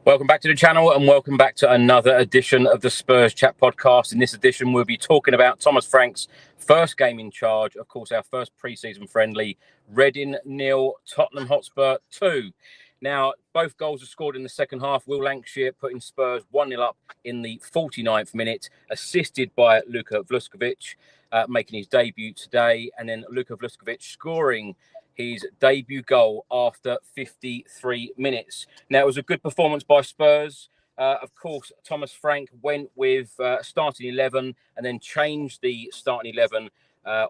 Welcome back to the channel and welcome back to another edition of the Spurs Chat Podcast. In this edition, we'll be talking about Thomas Frank's first game in charge. Of course, our first pre-season friendly, Reading 0, Tottenham Hotspur 2. Now, both goals were scored in the second half. Will Lancashire putting Spurs 1-0 up in the 49th minute, assisted by Luka Vuskovic, making his debut today. And then Luka Vuskovic scoring his debut goal after 53 minutes. Now, it was a good performance by Spurs. Of course, Thomas Frank went with starting 11 and then changed the starting 11,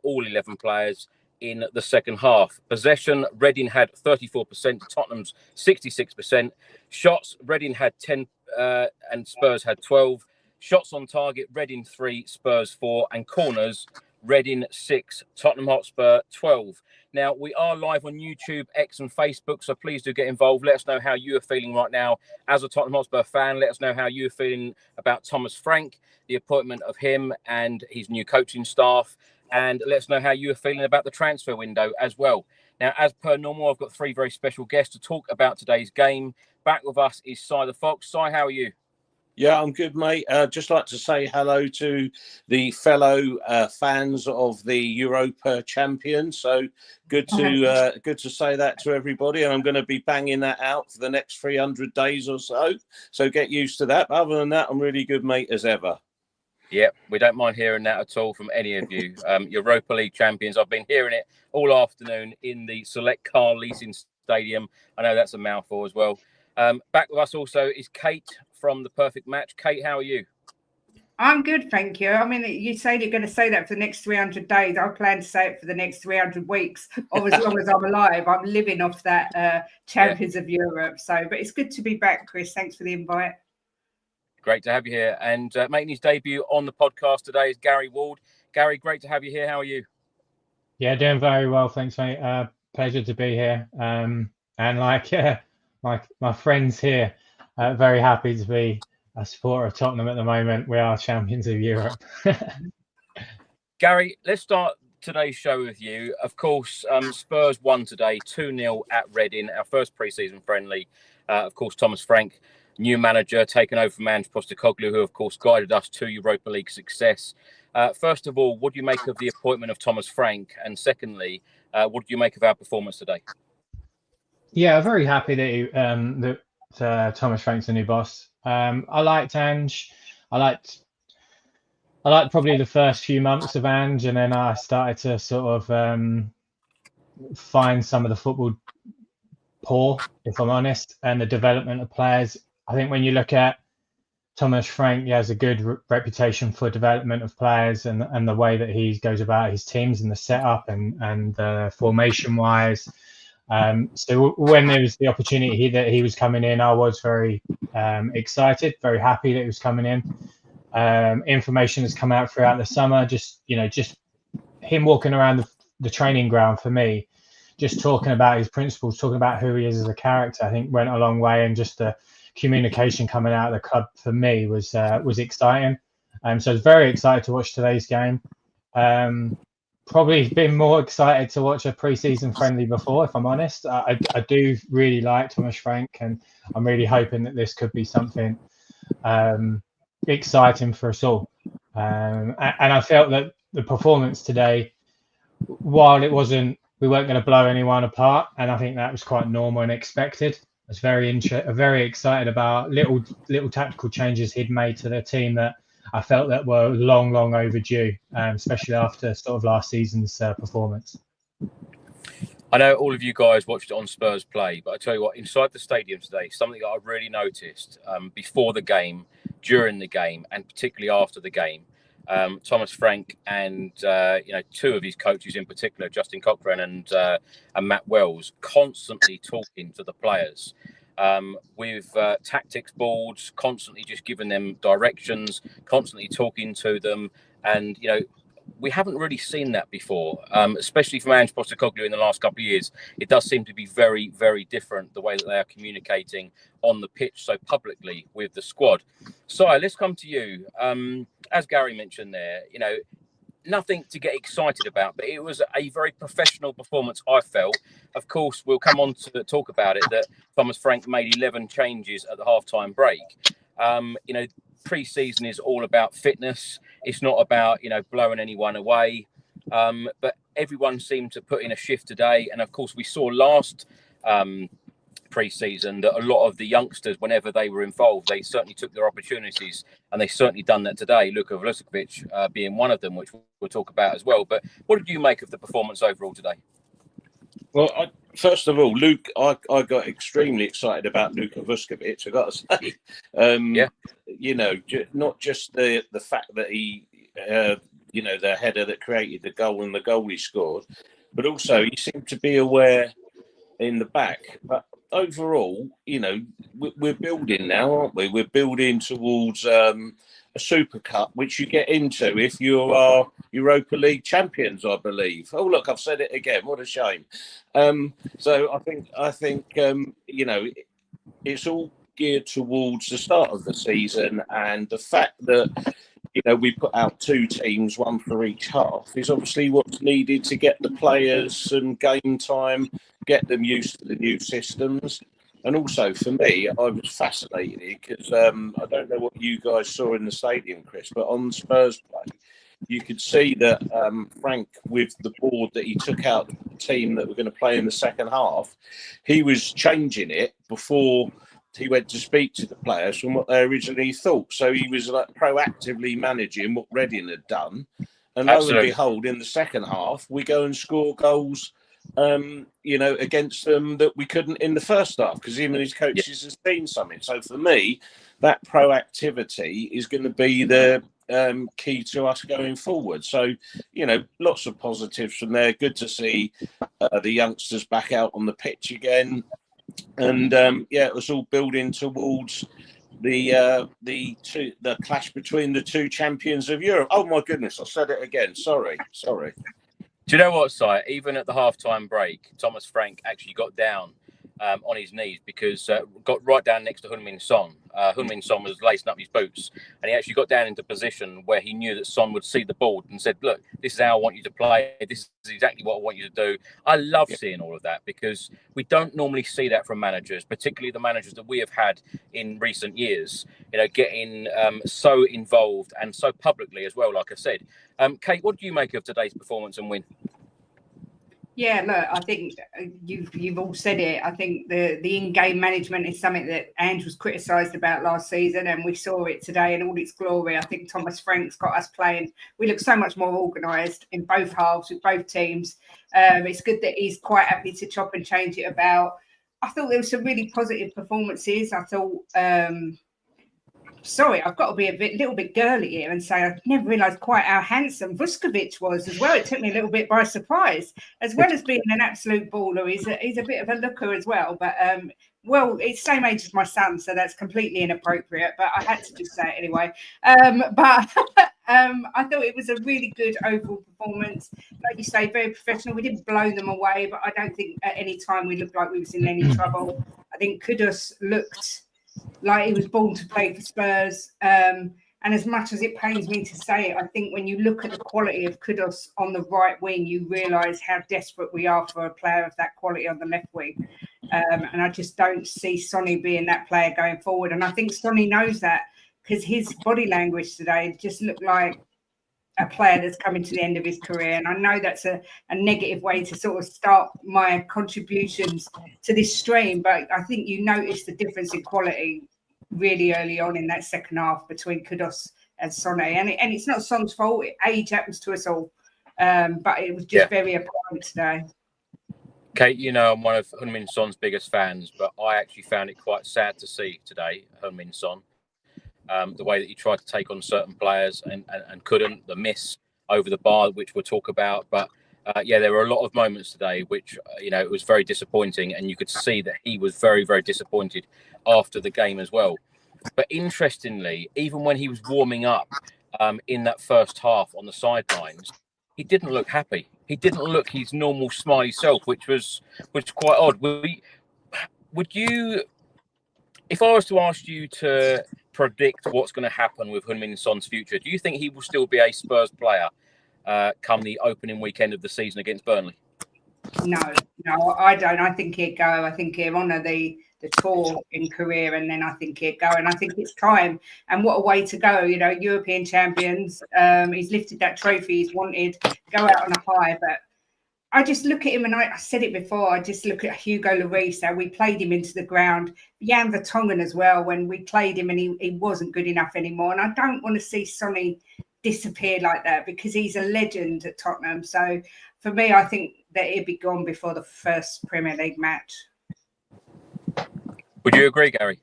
all 11 players, in the second half. Possession, Reading had 34%, Tottenham's 66%. Shots, Reading had 10 and Spurs had 12. Shots on target, Reading 3, Spurs 4. And corners, Reading 6, Tottenham Hotspur 12. Now, we are live on YouTube, X and Facebook, so please do get involved. Let us know how you are feeling right now as a Tottenham Hotspur fan. Let us know how you're feeling about Thomas Frank, the appointment of him and his new coaching staff. And let us know how you are feeling about the transfer window as well. Now, as per normal, I've got three very special guests to talk about today's game. Back with us is Si the Fox. Si, how are you? Yeah, I'm good, mate. Just like to say hello to the fellow fans of the Europa champions. So good to say that to everybody. And I'm going to be banging that out for the next 300 days or so. So get used to that. But other than that, I'm really good, mate, as ever. Yep, we don't mind hearing that at all from any of you. Europa League champions. I've been hearing it all afternoon in the Select Car Leasing Stadium. I know that's a mouthful as well. Back with us also is Kate from The Perfect Match. Kate, how are you? I'm good, thank you. I mean, you say you're going to say that for the next 300 days. I plan to say it for the next 300 weeks, or as long as I'm alive. I'm living off that Champions of Europe. So, but it's good to be back, Chris. Thanks for the invite. Great to have you here. And making his debut on the podcast today is Gary Ward. Gary, great to have you here. How are you? Yeah, doing very well. Thanks, mate. Pleasure to be here. And like my friends here, very happy to be a supporter of Tottenham at the moment. We are champions of Europe. Gary, let's start today's show with you. Of course, Spurs won today 2-0 at Reading, our first pre-season friendly. Of course, Thomas Frank, new manager, taken over from Ange Postecoglou, who, of course, guided us to Europa League success. First of all, what do you make of the appointment of Thomas Frank? And secondly, what do you make of our performance today? Yeah, very happy that Thomas Frank's the new boss. I liked Ange. I liked probably the first few months of Ange, and then I started to sort of find some of the football poor, if I'm honest, and the development of players. I think when you look at Thomas Frank, he has a good reputation for development of players and the way that he goes about his teams and the setup and formation wise. So when there was the opportunity that he was coming in, I was very excited, very happy that he was coming in. Information has come out throughout the summer, just him walking around the training ground for me, just talking about his principles, talking about who he is as a character, I think went a long way. And just the communication coming out of the club for me was exciting. So I was very excited to watch today's game. Probably been more excited to watch a pre-season friendly before, if I'm honest. I do really like Thomas Frank, and I'm really hoping that this could be something exciting for us all. And I felt that the performance today, while we weren't going to blow anyone apart, and I think that was quite normal and expected. I was very excited about little tactical changes he'd made to the team that I felt that were long overdue, especially after sort of last season's performance. I know all of you guys watched it on Spurs Play, but I tell you what, inside the stadium today, something that I really noticed before the game, during the game, and particularly after the game, Thomas Frank and two of his coaches in particular, Justin Cochrane and Matt Wells, constantly talking to the players with tactics boards, constantly just giving them directions, constantly talking to them. And, we haven't really seen that before, especially from Ange Postecoglou in the last couple of years. It does seem to be very, very different, the way that they are communicating on the pitch so publicly with the squad. So let's come to you. As Gary mentioned there, nothing to get excited about, but it was a very professional performance, I felt. Of course, we'll come on to talk about it, that Thomas Frank made 11 changes at the half-time break. Pre-season is all about fitness. It's not about, blowing anyone away. But everyone seemed to put in a shift today. And, of course, we saw last pre-season that a lot of the youngsters, whenever they were involved, they certainly took their opportunities, and they certainly done that today. Luka Vuskovic being one of them, which we'll talk about as well. But what did you make of the performance overall today? Well, first of all, Luke, I got extremely excited about Luka Vuskovic, I got to say. Not just the fact that he, the header that created the goal and the goal he scored, but also he seemed to be aware in the back. But overall, we're building now, aren't we? We're building towards a Super Cup, which you get into if you are Europa League champions, I believe. Oh, look, I've said it again. What a shame. So I think it's all geared towards the start of the season, and the fact that we put out 2 teams, one for each half, is obviously what's needed to get the players some game time, get them used to the new systems. And also for me, I was fascinated because I don't know what you guys saw in the stadium, Chris, but on Spurs play, you could see that Frank, with the board that he took out the team that were going to play in the second half, he was changing it before he went to speak to the players from what they originally thought. So he was proactively managing what Reading had done. And lo and behold, in the second half, we go and score goals against them that we couldn't in the first half, because him and his coaches have seen something. So for me, that proactivity is going to be the key to us going forward. So, lots of positives from there. Good to see the youngsters back out on the pitch again. And it was all building towards the clash between the 2 champions of Europe. Oh my goodness, I said it again. Sorry. Do you know what, Si? Even at the half-time break, Thomas Frank actually got down on his knees, because got right down next to Heung-min Son. Heung-min Son was lacing up his boots, and he actually got down into position where he knew that Son would see the ball and said, look, this is how I want you to play. This is exactly what I want you to do. I love seeing all of that, because we don't normally see that from managers, particularly the managers that we have had in recent years, getting so involved and so publicly as well, like I said. Kate, what do you make of today's performance and win? Yeah, look, I think you've all said it. I think the in-game management is something that Ange was criticised about last season, and we saw it today in all its glory. I think Thomas Frank's got us playing. We look so much more organised in both halves with both teams. It's good that he's quite happy to chop and change it about. I thought there were some really positive performances. I thought... Sorry, I've got to be a little bit girly here and say I never realised quite how handsome Vuskovic was as well. It took me a little bit by surprise. As well as being an absolute baller, he's a bit of a looker as well. But it's the same age as my son, so that's completely inappropriate. But I had to just say it anyway. I thought it was a really good overall performance. Like you say, very professional. We didn't blow them away, but I don't think at any time we looked like we was in any trouble. I think Kudus looked like he was born to play for Spurs. And as much as it pains me to say it, I think when you look at the quality of Kudus on the right wing, you realise how desperate we are for a player of that quality on the left wing. And I just don't see Sonny being that player going forward. And I think Sonny knows that, because his body language today just looked like a player that's coming to the end of his career. And I know that's a negative way to sort of start my contributions to this stream, but I think you notice the difference in quality really early on in that second half between Kudus and Sonny. And it's not Son's fault. Age happens to us all. But it was just very apparent today. Kate, I'm one of Heung-min Son's biggest fans, but I actually found it quite sad to see today, Heung-min Son. The way that he tried to take on certain players and couldn't, the miss over the bar, which we'll talk about. But there were a lot of moments today which, it was very disappointing. And you could see that he was very, very disappointed after the game as well. But interestingly, even when he was warming up in that first half on the sidelines, he didn't look happy. He didn't look his normal smiley self, which was quite odd. Would you, if I was to ask you to predict what's going to happen with Heung-min Son's future, do you think he will still be a Spurs player come the opening weekend of the season against Burnley? No, I don't. I think he'd go. I think he'll honour the tour in career, and then I think he'd go. And I think it's time. And what a way to go! European champions. He's lifted that trophy he's wanted. Go out on a high. But I just look at him, and I said it before. I just look at Hugo Lloris. How we played him into the ground. Jan Vertonghen as well. When we played him, and he wasn't good enough anymore. And I don't want to see Sonny disappear like that, because he's a legend at Tottenham. So for me, I think that he'd be gone before the first Premier League match. Would you agree, Gary?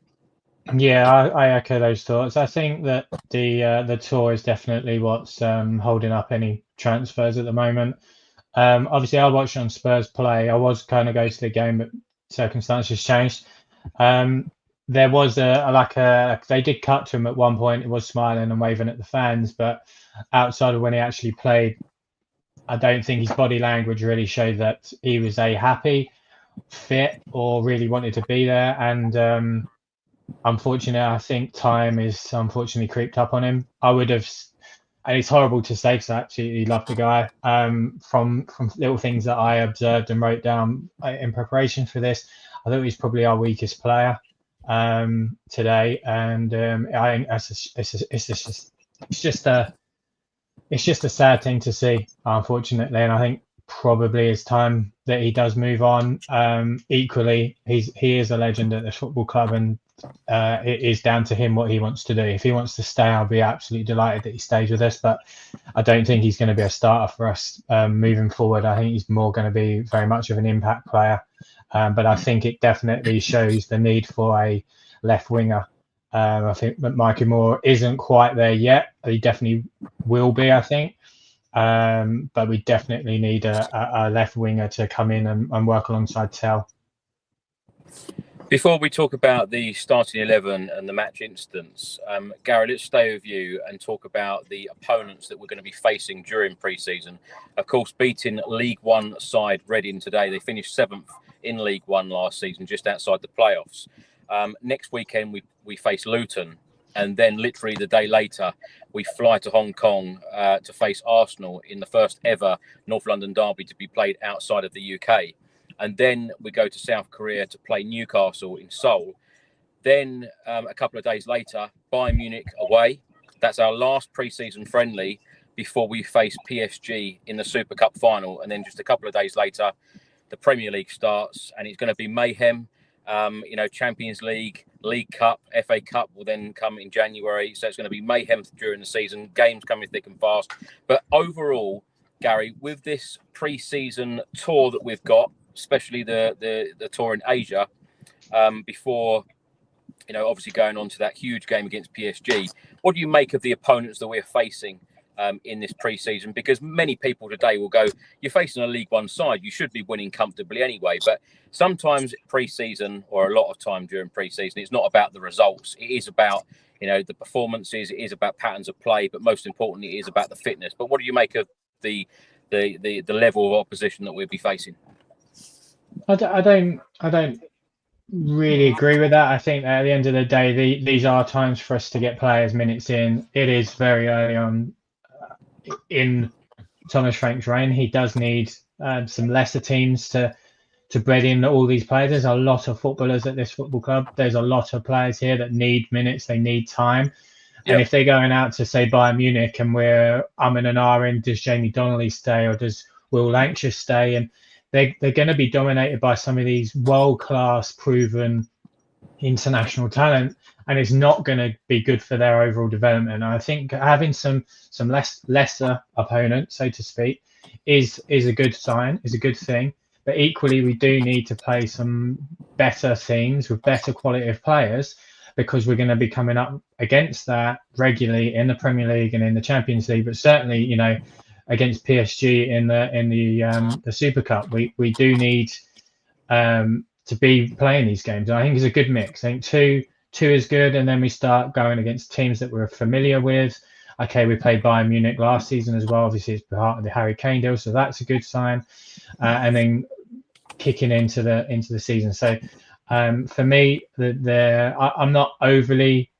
Yeah, I echo those thoughts. I think that the tour is definitely what's holding up any transfers at the moment. Obviously, I watched on Spurs play. I was kind of going to the game, but circumstances changed. There was they did cut to him at one point. He was smiling and waving at the fans, but outside of when he actually played, I don't think his body language really showed that he was happy, fit, or really wanted to be there. And unfortunately, I think time is unfortunately creeped up on him. I would have, and it's horrible to say because I absolutely love the guy. From little things that I observed and wrote down in preparation for this, I thought he's probably our weakest player today, and I think it's just a sad thing to see, unfortunately. And I think probably it's time that he does move on. Equally, he is a legend at this football club, and it is down to him what he wants to do. If he wants to stay, I'll be absolutely delighted that he stays with us, but I don't think he's going to be a starter for us moving forward. I think he's more going to be very much of an impact player. But I think it definitely shows the need for a left winger. I think that Mikey Moore isn't quite there yet. He definitely will be, I think. But we definitely need a left winger to come in and work alongside Tell. Before we talk about the starting 11 and the match instance, Gary, let's stay with you and talk about the opponents that we're going to be facing during pre-season. Of course, beating League One side Reading today. They finished 7th in League One last season, just outside the playoffs. Next weekend, we face Luton. And then literally the day later, we fly to Hong Kong to face Arsenal in the first ever North London derby to be played outside of the UK. And then we go to South Korea to play Newcastle in Seoul. Then a couple of days later, Bayern Munich away. That's our last pre-season friendly before we face PSG in the Super Cup final. And then just a couple of days later, the Premier League starts, and it's going to be mayhem. Champions League, League Cup, FA Cup will then come in January. So it's going to be mayhem during the season. Games coming thick and fast. But overall, Gary, with this pre-season tour that we've got, especially the tour in Asia, before, obviously going on to that huge game against PSG, what do you make of the opponents that we're facing in this pre-season? Because many people today will go, you're facing a League One side, you should be winning comfortably anyway. But sometimes pre-season, or a lot of time during pre-season, it's not about the results. It is about, the performances. It is about patterns of play. But most importantly, it is about the fitness. But what do you make of the level of opposition that we'll be facing? I don't really agree with that. I think at the end of the day, these are times for us to get players minutes in. It is very early on in Thomas Frank's reign. He does need some lesser teams to bred in all these players. There's a lot of footballers at this football club. There's a lot of players here that need minutes. They need time. Yep. And if they're going out to, say, Bayern Munich, and we're umming and ahhing, does Jamie Donnelly stay or does Will Lancashire stay? And they're going to be dominated by some of these world-class, proven international talent, and it's not going to be good for their overall development. And I think having some lesser opponents, so to speak, is a good sign, is a good thing. But equally, we do need to play some better teams with better quality of players, because we're going to be coming up against that regularly in the Premier League and in the Champions League, but certainly, against PSG in the Super Cup. We do need to be playing these games. And I think it's a good mix. I think two is good, and then we start going against teams that we're familiar with. Okay, we played Bayern Munich last season as well. Obviously, it's part of the Harry Kane deal, so that's a good sign. And then kicking into the season. So for me, I'm not overly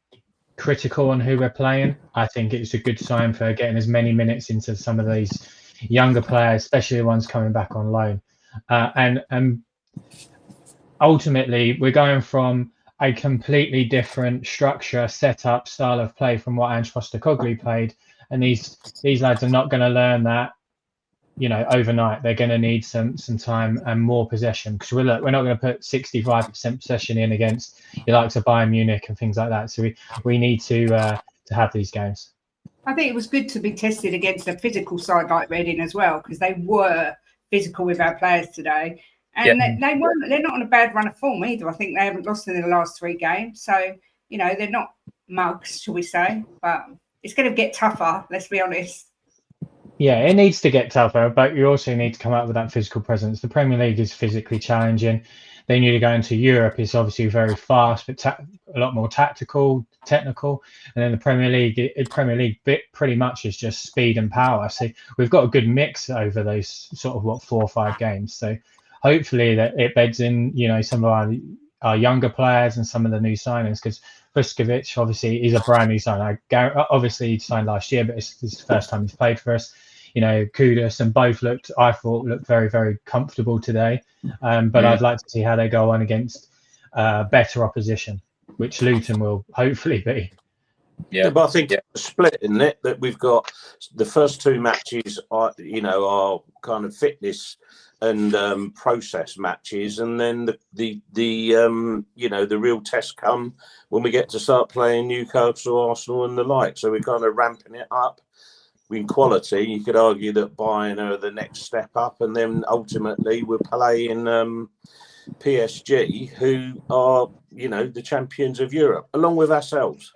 critical on who we're playing. I think it's a good sign for getting as many minutes into some of these younger players, especially the ones coming back on loan. And ultimately, we're going from a completely different structure, setup, style of play from what Ange Postecoglou played. And these lads are not going to learn that, overnight. They're going to need some time and more possession, because we're not going to put 65% possession in against the likes of Bayern Munich and things like that. So we need to have these games. I think it was good to be tested against a physical side like Reading as well, because they were physical with our players today. And they're not on a bad run of form either. I think they haven't lost in the last 3 games. So, they're not mugs, shall we say. But it's going to get tougher, let's be honest. Yeah, it needs to get tougher, but you also need to come up with that physical presence. The Premier League is physically challenging. Then you go into Europe, it's obviously very fast, but a lot more tactical, technical. And then the Premier League bit pretty much is just speed and power. So we've got a good mix over those sort of 4 or 5 games. So hopefully that it beds in, some of our younger players and some of the new signings, because Vuskovic obviously is a brand new signing. Obviously he signed last year, but it's the first time he's played for us. Kudus, and both I thought looked very, very comfortable today. But I'd like to see how they go on against better opposition, which Luton will hopefully be. Yeah, but I think it's split, isn't it? That we've got the first 2 matches are kind of fitness and process matches, and then the real test come when we get to start playing Newcastle, Arsenal, and the like. So we're kind of ramping it up. In quality, you could argue that Bayern are the next step up, and then ultimately we're playing PSG, who are the champions of Europe, along with ourselves.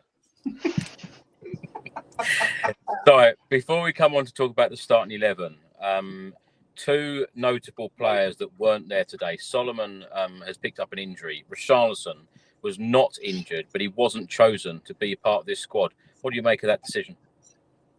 So before we come on to talk about the starting 11, 2 notable players that weren't there today. Solomon has picked up an injury. Richarlison was not injured, but he wasn't chosen to be part of this squad. What do you make of that decision?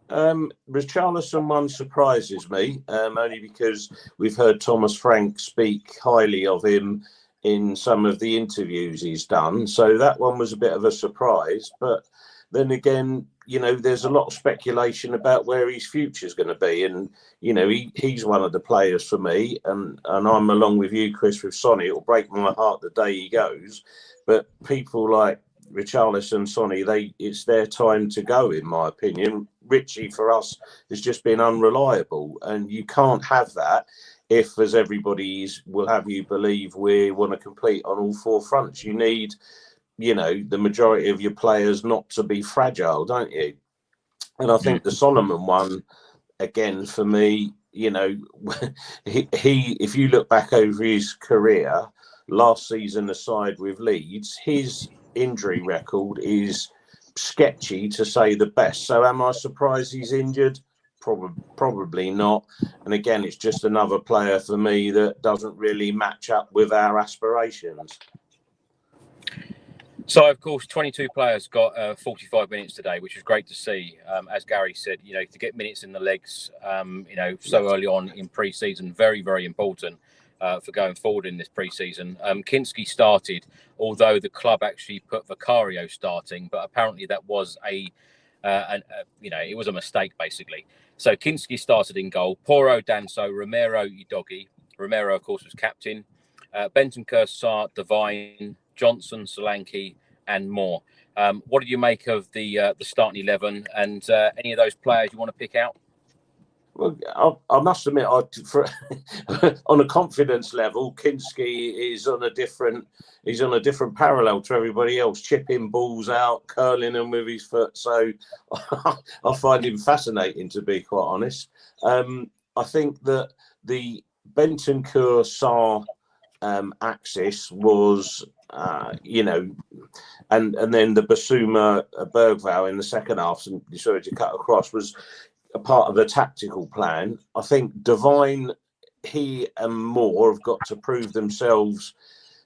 Richarlison one surprises me, only because we've heard Thomas Frank speak highly of him in some of the interviews he's done. So that one was a bit of a surprise. But then again, there's a lot of speculation about where his future's going to be. And, he's one of the players for me. And I'm along with you, Chris, with Sonny. It'll break my heart the day he goes. But people like Richarlison, Sonny, it's their time to go, in my opinion. Richie, for us, has just been unreliable. And you can't have that if, as everybody will have you believe, we want to compete on all 4 fronts. You need, the majority of your players not to be fragile, don't you? And I think the Solomon one, again, for me, if you look back over his career, last season aside with Leeds, his injury record is sketchy, to say the best. So am I surprised he's injured? Probably not. And again, it's just another player for me that doesn't really match up with our aspirations. So, of course, 22 players got 45 minutes today, which is great to see. As Gary said, to get minutes in the legs, so early on in pre-season, very, very important for going forward in this pre-season. Kinski started, although the club actually put Vicario starting, but apparently that was it was a mistake, basically. So Kinski started in goal. Porro, Danso, Romero, Udogi. Romero, of course, was captain. Bentancur, Sarr, Devine, Johnson, Solanke, and more. What do you make of the starting 11 and any of those players you want to pick out? Well, I must admit, on a confidence level, Kinski is on a different parallel to everybody else, chipping balls out, curling them with his foot. So I find him fascinating, to be quite honest. I think that the Bentancur Sarr axis was, and then the Basuma Bergvall in the second half, and sorry to cut across, was a part of the tactical plan. I think Devine, he and Moore have got to prove themselves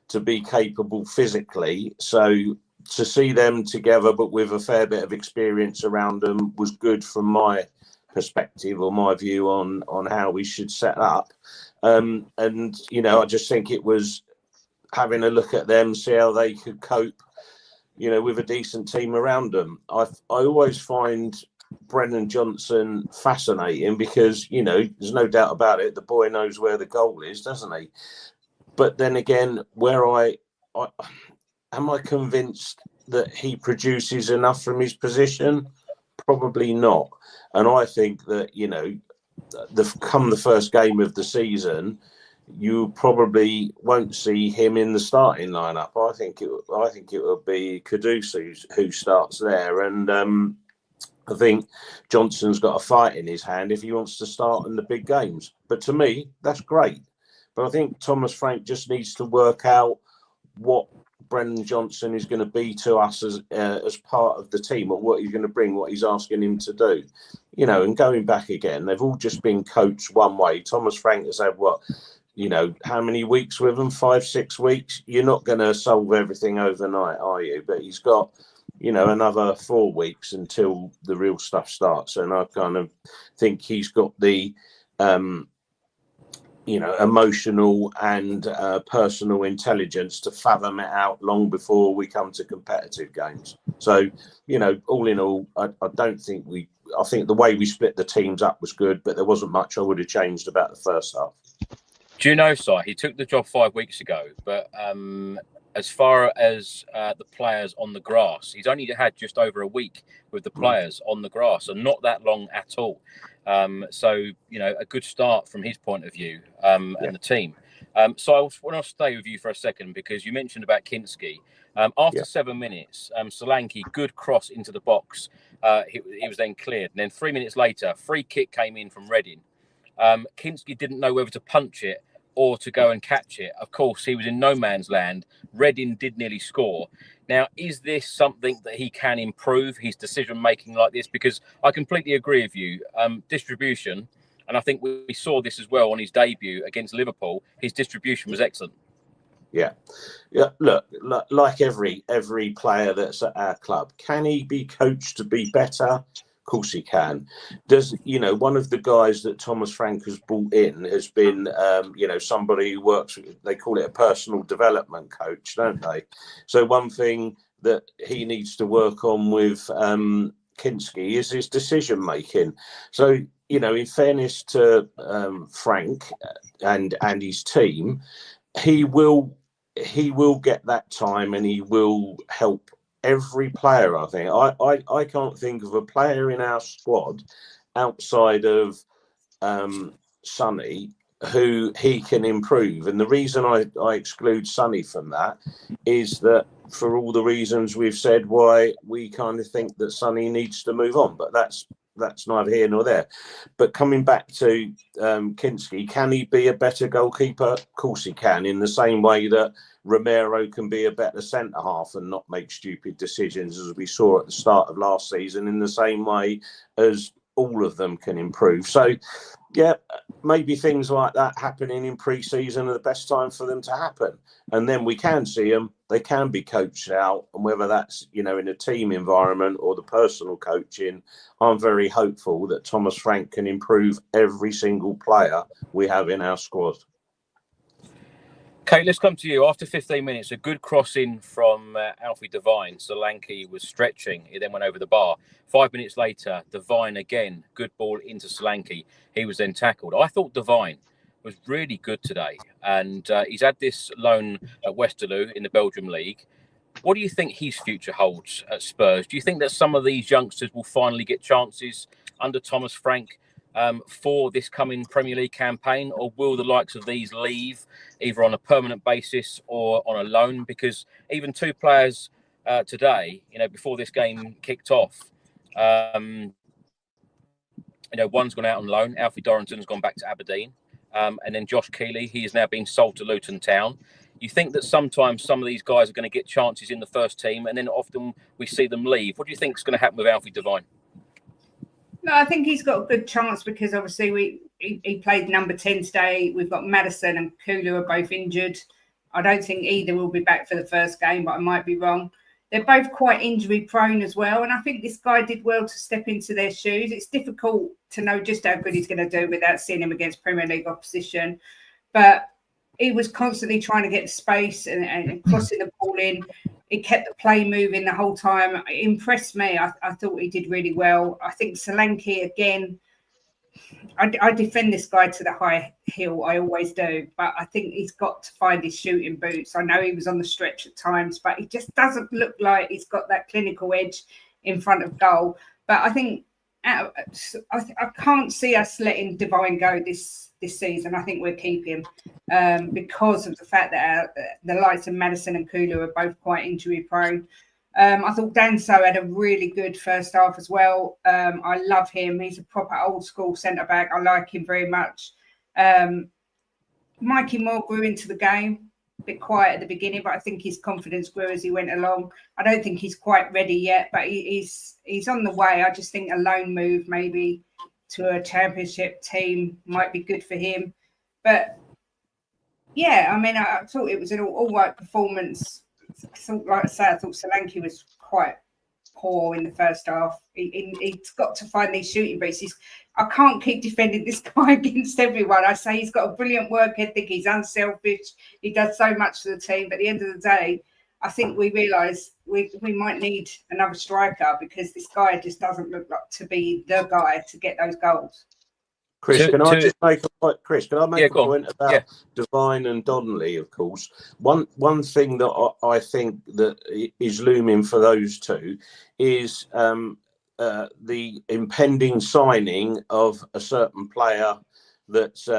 to be capable physically. So to see them together, but with a fair bit of experience around them, was good from my perspective, or my view on how we should set up. And, I just think it was having a look at them, see how they could cope with a decent team around them. I always find Brennan Johnson fascinating because, there's no doubt about it. The boy knows where the goal is, doesn't he? But then again, am I convinced that he produces enough from his position? Probably not. And I think that, come the first game of the season, you probably won't see him in the starting lineup. I think it will be Kudus who starts there, and I think Johnson's got a fight in his hand if he wants to start in the big games. But to me, that's great. But I think Thomas Frank just needs to work out what Brennan Johnson is going to be to us as part of the team, or what he's going to bring, what he's asking him to do. And going back again, they've all just been coached one way. Thomas Frank has had how many weeks with them? 5-6 weeks. You're not going to solve everything overnight, are you? But he's got, another 4 weeks until the real stuff starts. And I kind of think he's got the, emotional and personal intelligence to fathom it out long before we come to competitive games. So, all in all, I think the way we split the teams up was good, but there wasn't much I would have changed about the first half. Do you know, Si, he took the job 5 weeks ago, but as far as the players on the grass, he's only had just over a week with the players on the grass, and not that long at all. So, a good start from his point of view and the team. So I want to stay with you for a second because you mentioned about Kinski. After 7 minutes, Solanke, good cross into the box. He was then cleared. And then 3 minutes later, free kick came in from Reading. Kinski didn't know whether to punch it or to go and catch it. Of course, he was in no man's land. Reading did nearly score. Now, is this something that he can improve, his decision-making like this? Because I completely agree with you. Distribution, and I think we saw this as well on his debut against Liverpool, his distribution was excellent. Yeah. Look, like every player that's at our club, can he be coached to be better? Of course he can. One of the guys that Thomas Frank has brought in has been, somebody who works with, they call it a personal development coach, don't they? So one thing that he needs to work on with Kinski is his decision making. So, in fairness to Frank and his team, he will get that time and he will help every player. I think I can't think of a player in our squad outside of Sonny who he can improve. And the reason I exclude Sonny from that is that for all the reasons we've said why we kind of think that Sonny needs to move on. But that's neither here nor there. But coming back to Kinski, can he be a better goalkeeper? Of course he can, in the same way that Romero can be a better centre-half and not make stupid decisions, as we saw at the start of last season, in the same way as all of them can improve. So, yeah, maybe things like that happening in pre-season are the best time for them to happen. And then we can see them, they can be coached out. And whether that's, in a team environment or the personal coaching, I'm very hopeful that Thomas Frank can improve every single player we have in our squad. Kate, let's come to you. After 15 minutes, a good crossing from Alfie Devine. Solanke was stretching. He then went over the bar. 5 minutes later, Devine again. Good ball into Solanke. He was then tackled. I thought Devine was really good today. And he's had this loan at Westerlo in the Belgium League. What do you think his future holds at Spurs? Do you think that some of these youngsters will finally get chances under Thomas Frank for this coming Premier League campaign, or will the likes of these leave either on a permanent basis or on a loan? Because even two players today, before this game kicked off, one's gone out on loan. Alfie Dorrington's gone back to Aberdeen, and then Josh Keeley, he is now being sold to Luton Town. You think that sometimes some of these guys are going to get chances in the first team, and then often we see them leave. What do you think is going to happen with Alfie Devine? No, I think he's got a good chance because obviously he played number 10 today. We've got Maddison and Kulu are both injured. I don't think either will be back for the first game, but I might be wrong. They're both quite injury prone as well. And I think this guy did well to step into their shoes. It's difficult to know just how good he's going to do without seeing him against Premier League opposition. But he was constantly trying to get space and crossing the ball in. He kept the play moving the whole time. It impressed me. I thought he did really well. I think Solanke, again, I defend this guy to the high hill. I always do. But I think he's got to find his shooting boots. I know he was on the stretch at times, but he just doesn't look like he's got that clinical edge in front of goal. But I think I can't see us letting Devine go this season. I think we'll keep him because of the fact that the likes of Maddison and Kulu are both quite injury prone. I thought Danso had a really good first half as well. I love him. He's a proper old school centre back. I like him very much. Mikey Moore grew into the game. A bit quiet at the beginning, but I think his confidence grew as he went along. I don't think he's quite ready yet, but he's on the way. I just think a loan move maybe to a championship team might be good for him. But yeah, I mean, I thought it was an all right performance. Like I say, I thought Solanke was quite poor in the first half. He's got to find these shooting beats. I can't keep defending this guy against everyone. I say he's got a brilliant work ethic. He's unselfish. He does so much for the team. But at the end of the day, I think we realise we might need another striker because this guy just doesn't look like to be the guy to get those goals. Chris, can I just make a point? Chris, can I make a point about Devine and Donnelly? Of course, one thing that I think that is looming for those two is the impending signing of a certain player that's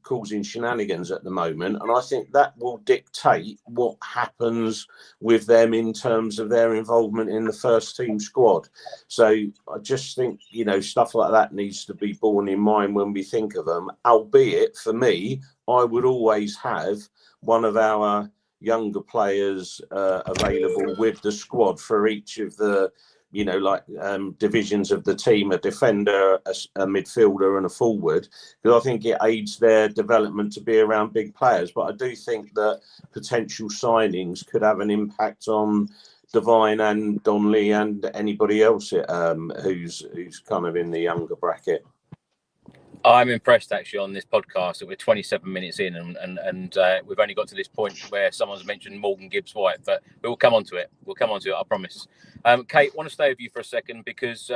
causing shenanigans at the moment, and I think that will dictate what happens with them in terms of their involvement in the first team squad. So I just think, you know, stuff like that needs to be borne in mind when we think of them, albeit for me, I would always have one of our younger players available with the squad for each of the, you know, like divisions of the team, a defender, a midfielder and a forward, because I think it aids their development to be around big players. But I do think that potential signings could have an impact on Devine and Donnelly and anybody else who's kind of in the younger bracket. I'm impressed actually on this podcast that we're 27 minutes in and we've only got to this point where someone's mentioned Morgan Gibbs-White, but we'll come on to it. I promise. Kate, I want to stay with you for a second because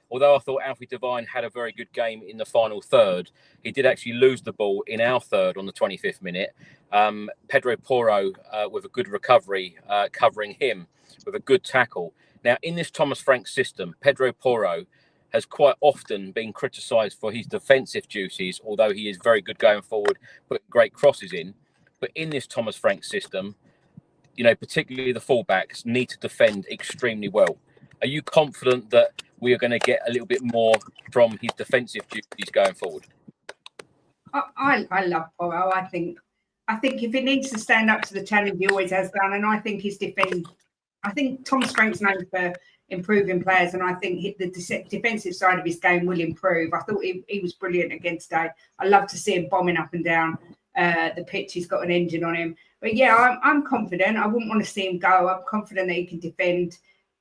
although I thought Alfie Devine had a very good game in the final third, he did actually lose the ball in our third on the 25th minute. Pedro Porro with a good recovery, covering him with a good tackle. Now, in this Thomas Franks system, Pedro Porro has quite often been criticised for his defensive duties, although he is very good going forward, putting great crosses in. But in this Thomas Franks system, you know, particularly the fullbacks need to defend extremely well. Are you confident that we are going to get a little bit more from his defensive duties going forward? I love Porro. I think if he needs to stand up to the challenge, he always has done. And I think his defend. I think Thomas Frank's known for improving players, and I think the defensive side of his game will improve. I thought he was brilliant against Day. I love to see him bombing up and down the pitch. He's got an engine on him. But yeah, I'm confident. I wouldn't want to see him go. I'm confident that he can defend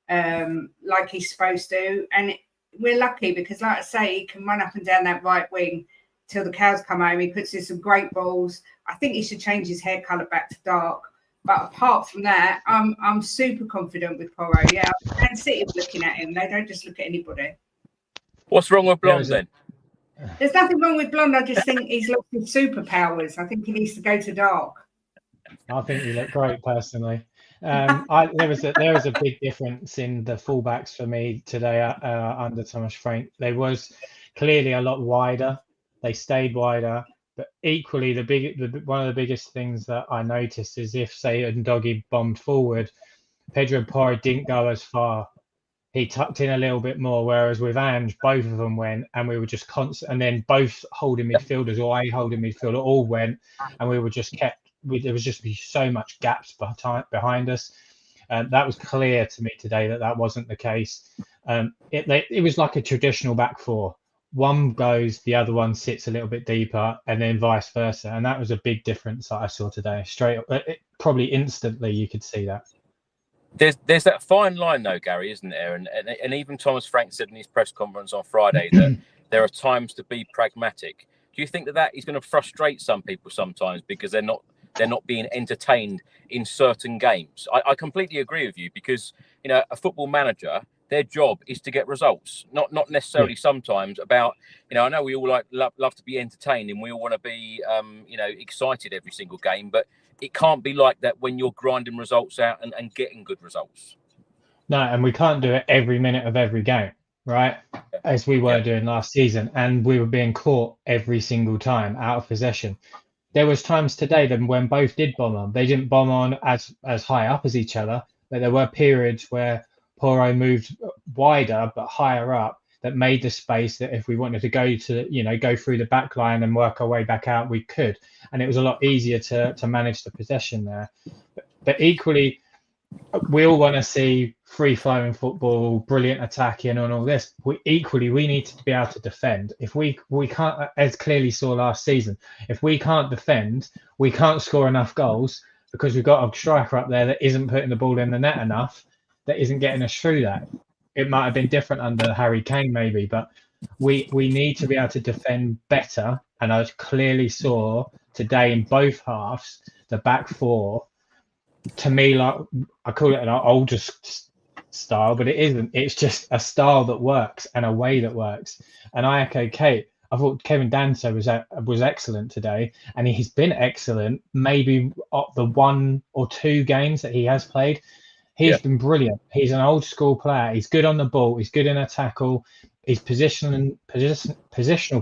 like he's supposed to. And we're lucky because, like I say, he can run up and down that right wing till the cows come home. He puts in some great balls. I think he should change his hair colour back to dark. But apart from that, I'm super confident with Porro. Yeah, and City looking at him. They don't just look at anybody. What's wrong with Blonde then? There's nothing wrong with Blonde. I just think he's lost his superpowers. I think he needs to go to dark. I think you look great personally. There was a big difference in the fullbacks for me today under Thomas Frank. They was clearly a lot wider. They stayed wider. But equally, one of the biggest things that I noticed is if, say, Ndoggy bombed forward, Pedro Porro didn't go as far. He tucked in a little bit more, whereas with Ange, both of them went, and we were just constant. And then both holding midfielders or a holding midfielder all went, and we were just kept. There was just so much gaps behind us. That was clear to me today that wasn't the case. It was like a traditional back four. One goes, the other one sits a little bit deeper, and then vice versa. And that was a big difference that I saw today. Probably instantly, you could see that. There's that fine line, though, Gary, isn't there? And even Thomas Frank said in his press conference on Friday that there are times to be pragmatic. Do you think that is going to frustrate some people sometimes because they're not they're not being entertained in certain games. I completely agree with you, because, you know, a football manager, their job is to get results, not necessarily sometimes about, you know, I know we all love to be entertained and we all want to be, you know, excited every single game, but it can't be like that when you're grinding results out and getting good results. No, and we can't do it every minute of every game, right? As we were doing last season, and we were being caught every single time out of possession. There was times today that when both did bomb on, they didn't bomb on as high up as each other, but there were periods where Porro moved wider but higher up, that made the space that if we wanted to go through the back line and work our way back out, we could. And it was a lot easier to manage the possession there. But equally, we all want to see free-flowing football, brilliant attacking and all this. We need to be able to defend. If we can't, as clearly saw last season, if we can't defend, we can't score enough goals, because we've got a striker up there that isn't putting the ball in the net enough, that isn't getting us through that. It might have been different under Harry Kane maybe, but we need to be able to defend better. And I clearly saw today in both halves, the back four, to me, like, I call it an older style, but it isn't. It's just a style that works and a way that works. And I echo Kate. I thought Kevin Danso was excellent today, and he's been excellent. Maybe the 1 or 2 games that he has played, he's been brilliant. He's an old school player. He's good on the ball. He's good in a tackle. His positional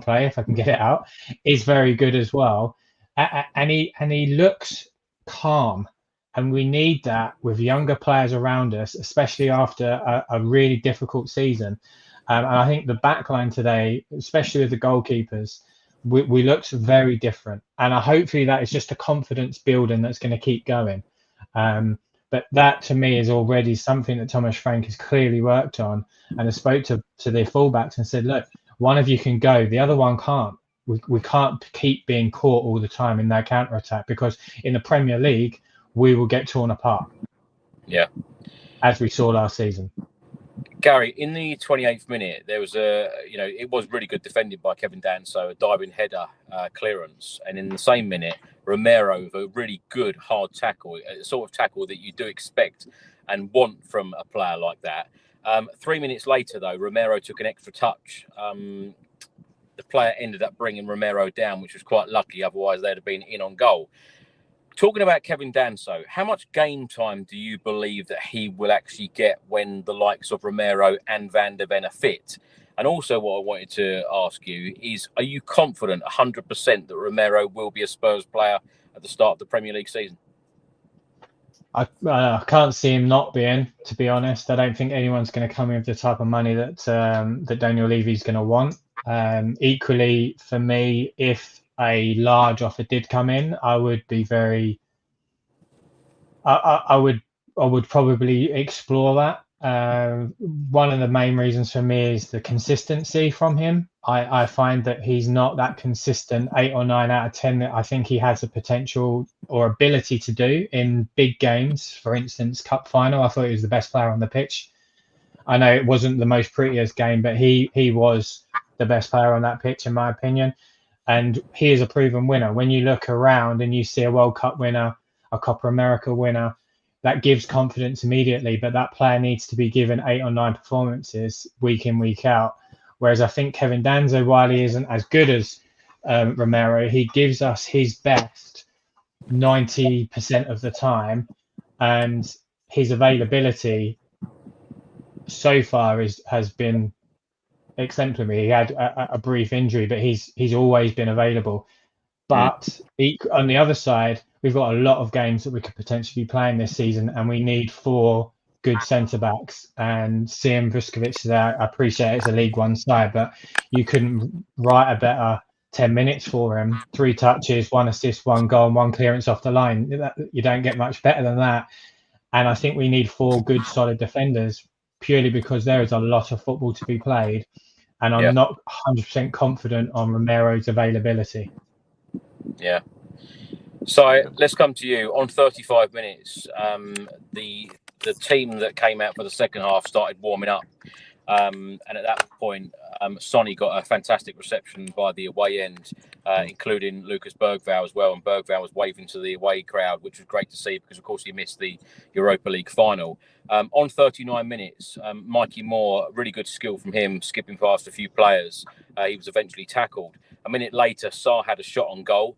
play, if I can get it out, is very good as well. And he looks calm. And we need that with younger players around us, especially after a really difficult season. And I think the backline today, especially with the goalkeepers, we looked very different. And hopefully that is just a confidence building that's going to keep going. But that, to me, is already something that Thomas Frank has clearly worked on. And I spoke to the fullbacks and said, look, one of you can go, the other one can't. We can't keep being caught all the time in that counter-attack, because in the Premier League, we will get torn apart. Yeah. As we saw last season. Gary, in the 28th minute, there was it was really good defended by Kevin Danso, a diving header clearance. And in the same minute, Romero with a really good hard tackle, a sort of tackle that you do expect and want from a player like that. 3 minutes later, though, Romero took an extra touch. The player ended up bringing Romero down, which was quite lucky. Otherwise, they'd have been in on goal. Talking about Kevin Danso, how much game time do you believe that he will actually get when the likes of Romero and Van der Ven are fit? And also what I wanted to ask you is, are you confident 100% that Romero will be a Spurs player at the start of the Premier League season? I can't see him not being, to be honest. I don't think anyone's going to come in with the type of money that Daniel Levy's going to want. Equally, for me, if a large offer did come in, I would be very. I would probably explore that. One of the main reasons for me is the consistency from him. I find that he's not that consistent 8 or 9 out of 10 that I think he has the potential or ability to do in big games. For instance, Cup final, I thought he was the best player on the pitch. I know it wasn't the most prettiest game, but he was the best player on that pitch, in my opinion. And he is a proven winner. When you look around and you see a World Cup winner, a Copa America winner, that gives confidence immediately. But that player needs to be given 8 or 9 performances week in, week out. Whereas I think Kevin Danso, while he isn't as good as Romero, he gives us his best 90% of the time. And his availability so far has been exemplary. He had a brief injury, but he's always been available. But on the other side, we've got a lot of games that we could potentially be playing this season, and we need 4 good centre backs. And seeing Vuskovic there, I appreciate it's a League One side, but you couldn't write a better 10 minutes for him. 3 touches, 1 assist, 1 goal, and 1 clearance off the line. You don't get much better than that. And I think we need 4 good, solid defenders, purely because there is a lot of football to be played. And I'm not 100% confident on Romero's availability. Yeah. So let's come to you. On 35 minutes, the team that came out for the second half started warming up. And at that point, Sonny got a fantastic reception by the away end, including Lucas Bergvall as well. And Bergvall was waving to the away crowd, which was great to see because, of course, he missed the Europa League final. On 39 minutes, Mikey Moore, really good skill from him, skipping past a few players. He was eventually tackled. A minute later, Sarr had a shot on goal,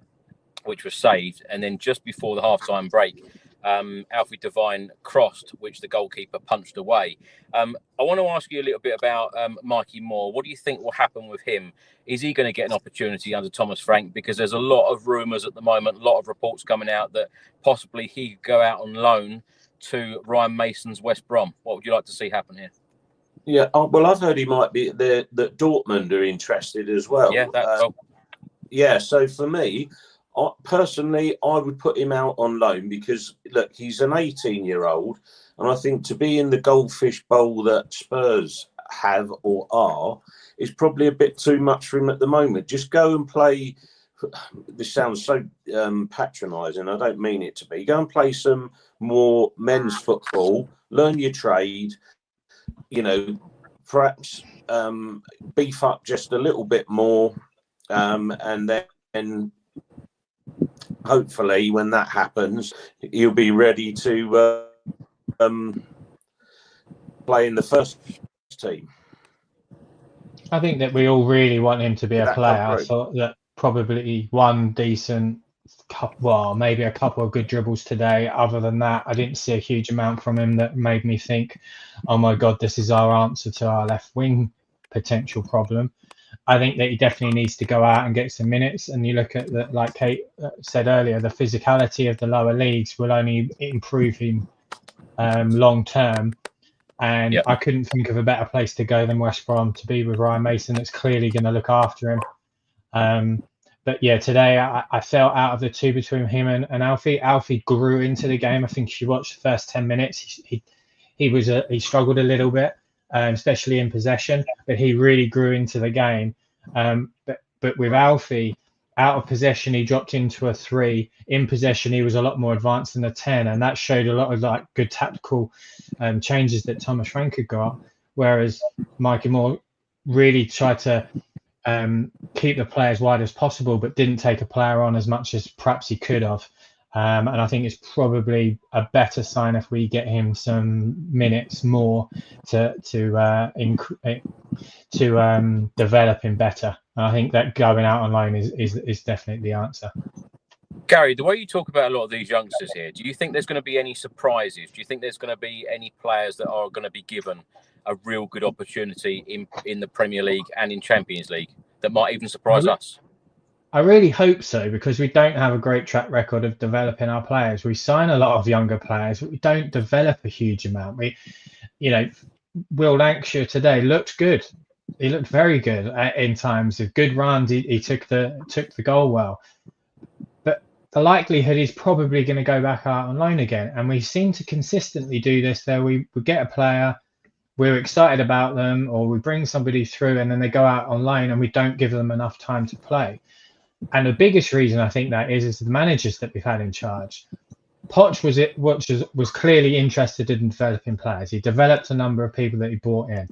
which was saved. And then just before the half-time break, Alfie Devine crossed, which the goalkeeper punched away. I want to ask you a little bit about Mikey Moore. What do you think will happen with him? Is he going to get an opportunity under Thomas Frank? Because there's a lot of rumours at the moment, a lot of reports coming out that possibly he could go out on loan to Ryan Mason's West Brom. What would you like to see happen here? Yeah, well, I've heard he might be there, that Dortmund are interested as well. Yeah, yeah. So for me, personally, I would put him out on loan because, look, he's an 18-year-old, and I think to be in the goldfish bowl that Spurs have or are is probably a bit too much for him at the moment. Just go and play. This sounds so patronising. I don't mean it to be. Go and play some more men's football. Learn your trade. You know, perhaps beef up just a little bit more, and then hopefully when that happens, he'll be ready to play in the first team. I think that we all really want him to be a player. I thought that probably one decent, maybe a couple of good dribbles today. Other than that, I didn't see a huge amount from him that made me think, oh my God, this is our answer to our left wing potential problem. I think that he definitely needs to go out and get some minutes. And you look at that, like Kate said earlier, the physicality of the lower leagues will only improve him long term. And I couldn't think of a better place to go than West Brom to be with Ryan Mason. That's clearly going to look after him. But yeah, today I felt out of the two between him and Alfie. Alfie grew into the game. I think if you watched the first 10 minutes, he struggled a little bit, especially in possession, but he really grew into the game. But with Alfie, out of possession, he dropped into a 3. In possession, he was a lot more advanced than a 10, and that showed a lot of good tactical changes that Thomas Frank had got. Whereas Mikey Moore really tried to keep the play as wide as possible, but didn't take a player on as much as perhaps he could have. And I think it's probably a better sign if we get him some minutes more to develop him better. And I think that going out on loan is definitely the answer. Gary, the way you talk about a lot of these youngsters here, do you think there's going to be any surprises? Do you think there's going to be any players that are going to be given a real good opportunity in the Premier League and in Champions League that might even surprise us? I really hope so, because we don't have a great track record of developing our players. We sign a lot of younger players, but we don't develop a huge amount. Will Lancashire today looked good. He looked very good in times of good runs. He took the goal well, but the likelihood is probably going to go back out on loan again. And we seem to consistently do this. There, we get a player, we're excited about them, or we bring somebody through, and then they go out on loan, and we don't give them enough time to play. And the biggest reason I think that is the managers that we've had in charge. Poch was clearly interested in developing players. He developed a number of people that he brought in.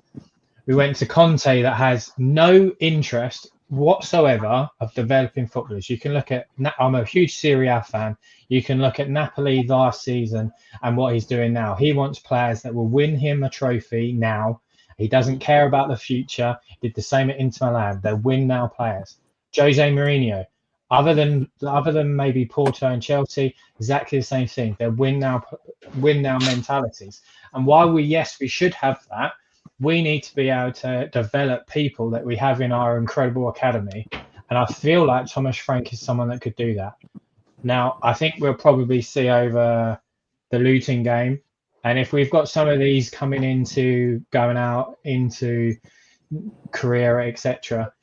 We went to Conte, that has no interest whatsoever of developing footballers. You can look at, I'm a huge Serie A fan. You can look at Napoli last season and what he's doing now. He wants players that will win him a trophy now. He doesn't care about the future. He did the same at Inter Milan. They're win now players. Jose Mourinho, other than maybe Porto and Chelsea, exactly the same thing. They're win now mentalities. And while we should have that, we need to be able to develop people that we have in our incredible academy. And I feel like Thomas Frank is someone that could do that. Now, I think we'll probably see over the Luton game. And if we've got some of these going out into career, etc.,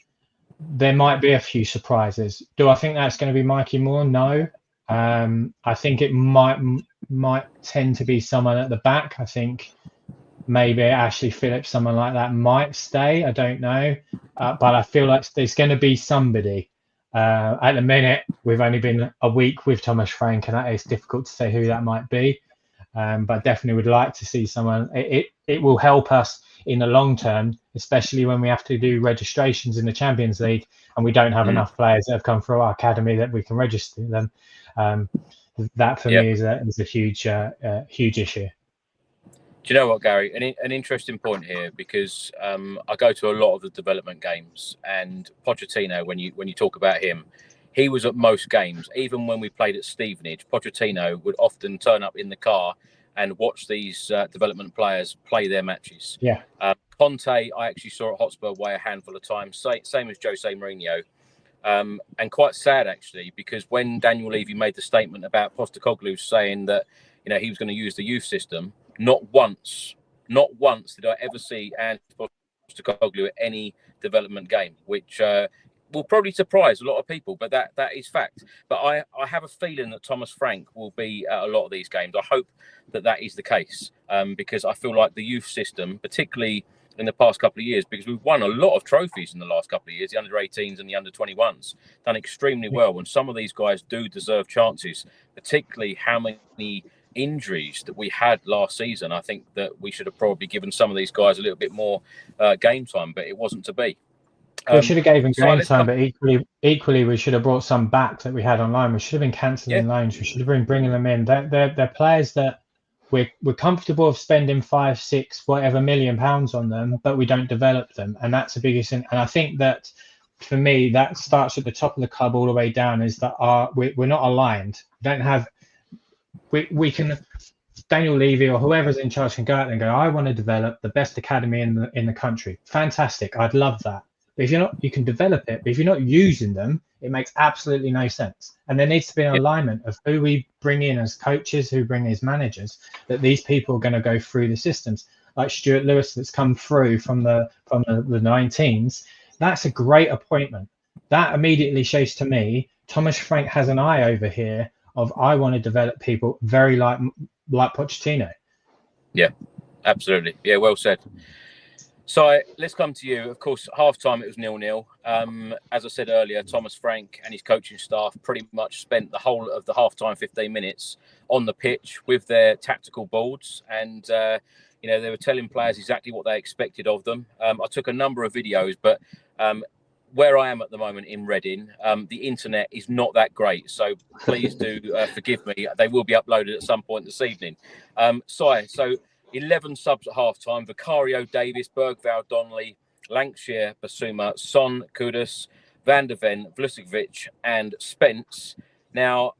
there might be a few surprises. Do I think that's going to be Mikey Moore? No. I think it might tend to be someone at the back. I think maybe Ashley Phillips, someone like that, might stay. I don't know. But I feel like there's going to be somebody. At the minute, we've only been a week with Thomas Frank, and it's difficult to say who that might be. But definitely would like to see someone. It will help us in the long term, especially when we have to do registrations in the Champions League and we don't have enough players that have come through our academy that we can register them. That for me is a huge issue. Do you know what, Gary? An interesting point here, because I go to a lot of the development games, and Pochettino, when you talk about him, he was at most games. Even when we played at Stevenage, Pochettino would often turn up in the car and watch these development players play their matches. Yeah. Conte, I actually saw at Hotspur way a handful of times, same as Jose Mourinho. And quite sad, actually, because when Daniel Levy made the statement about Postecoglou saying that, he was going to use the youth system, not once did I ever see Ange Postecoglou at any development game, which will probably surprise a lot of people, but that is fact. But I have a feeling that Thomas Frank will be at a lot of these games. I hope that is the case, because I feel like the youth system, particularly in the past couple of years, because we've won a lot of trophies in the last couple of years, the under-18s and the under-21s, done extremely well. And some of these guys do deserve chances, particularly how many injuries that we had last season. I think that we should have probably given some of these guys a little bit more game time, but it wasn't to be. We should have given game time, but equally we should have brought some back that we had online. We should have been cancelling loans. We should have been bringing them in. They're players that we're comfortable of spending 5, 6, whatever £1 million on them, but we don't develop them, and that's the biggest thing. And I think that for me, that starts at the top of the club all the way down. Is that we're not aligned. We don't have. We can, Daniel Levy or whoever's in charge can go out and go, I want to develop the best academy in the country. Fantastic. I'd love that. But if you're not, you can develop it. But if you're not using them, it makes absolutely no sense. And there needs to be an alignment of who we bring in as coaches, who bring in as managers, that these people are going to go through the systems. Like Stuart Lewis, that's come through from the 19s. That's a great appointment. That immediately shows to me Thomas Frank has an eye over here of I want to develop people very like Pochettino. Yeah, absolutely. Yeah, well said. So let's come to you. Of course, half-time it was 0-0. As I said earlier, Thomas Frank and his coaching staff pretty much spent the whole of the half-time 15 minutes on the pitch with their tactical boards, and they were telling players exactly what they expected of them. I took a number of videos, but where I am at the moment in Reading, the internet is not that great. So please do forgive me. They will be uploaded at some point this evening. So 11 subs at half-time: Vicario, Davis, Bergvall, Donnelly, Lancashire, Basuma, Son, Kudus, Van der Ven, Vuskovic and Spence. Now,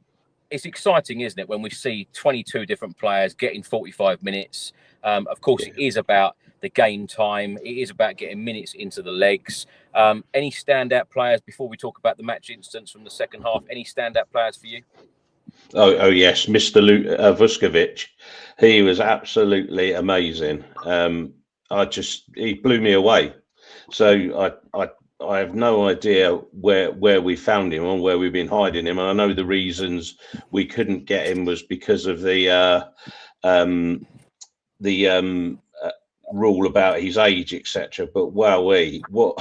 it's exciting, isn't it, when we see 22 different players getting 45 minutes. Of course, it is about the game time. It is about getting minutes into the legs. Any standout players, before we talk about the match instance from the second half, any standout players for you? Oh yes, Mr. Vuskovic. He was absolutely amazing. He blew me away. So I have no idea where we found him and where we've been hiding him. And I know the reasons we couldn't get him was because of the rule about his age, etc. But wowee, what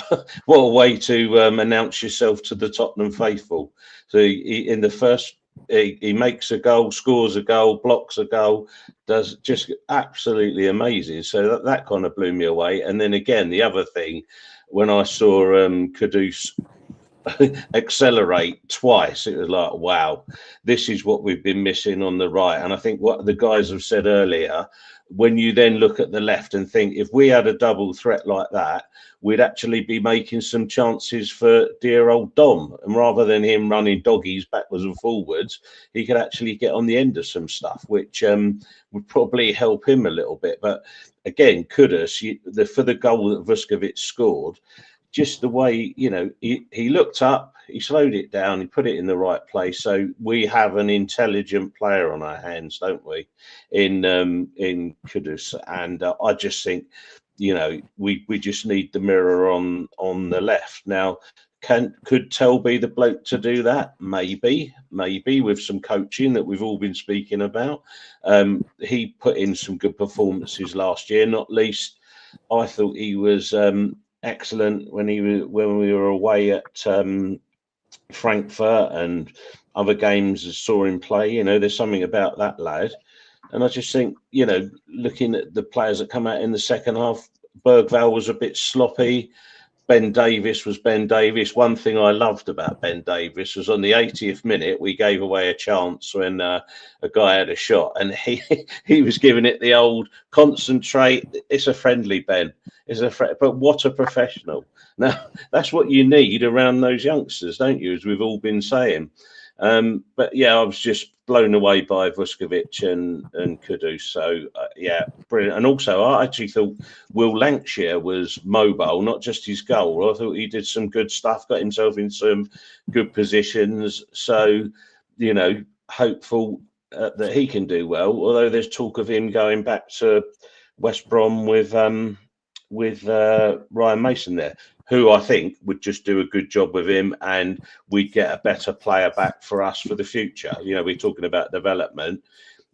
a way to announce yourself to the Tottenham faithful. So in the first, he makes a goal, scores a goal, blocks a goal, does just absolutely amazing. So that kind of blew me away. And then again, the other thing, when I saw Kudus accelerate twice, it was like, wow, this is what we've been missing on the right. And I think what the guys have said earlier, when you then look at the left and think, if we had a double threat like that, we'd actually be making some chances for dear old Dom. And rather than him running doggies backwards and forwards, he could actually get on the end of some stuff, which would probably help him a little bit. But again, Kudus, for the goal that Vuskovic scored, just the way, he looked up, he slowed it down, he put it in the right place. So we have an intelligent player on our hands, don't we, in Kudus? And I just think, we just need the mirror on the left. Now, could Tell be the bloke to do that? Maybe with some coaching that we've all been speaking about. He put in some good performances last year, not least. I thought he was excellent when we were away at Frankfurt and other games. Saw him play. There's something about that lad. And I just think, looking at the players that come out in the second half, Bergvall was a bit sloppy. Ben Davies was Ben Davies. One thing I loved about Ben Davies was on the 80th minute, we gave away a chance when a guy had a shot, and he was giving it the old concentrate. It's a friendly, Ben. But what a professional. Now, that's what you need around those youngsters, don't you, as we've all been saying. But yeah, I was just blown away by Vuskovic and Kudus. So yeah, brilliant. And also, I actually thought Will Lancashire was mobile, not just his goal. I thought he did some good stuff, got himself in some good positions. So, you know, hopeful that he can do well. Although there's talk of him going back to West Brom with Ryan Mason there, who I think would just do a good job with him, and we'd get a better player back for us for the future. You know, we're talking about development.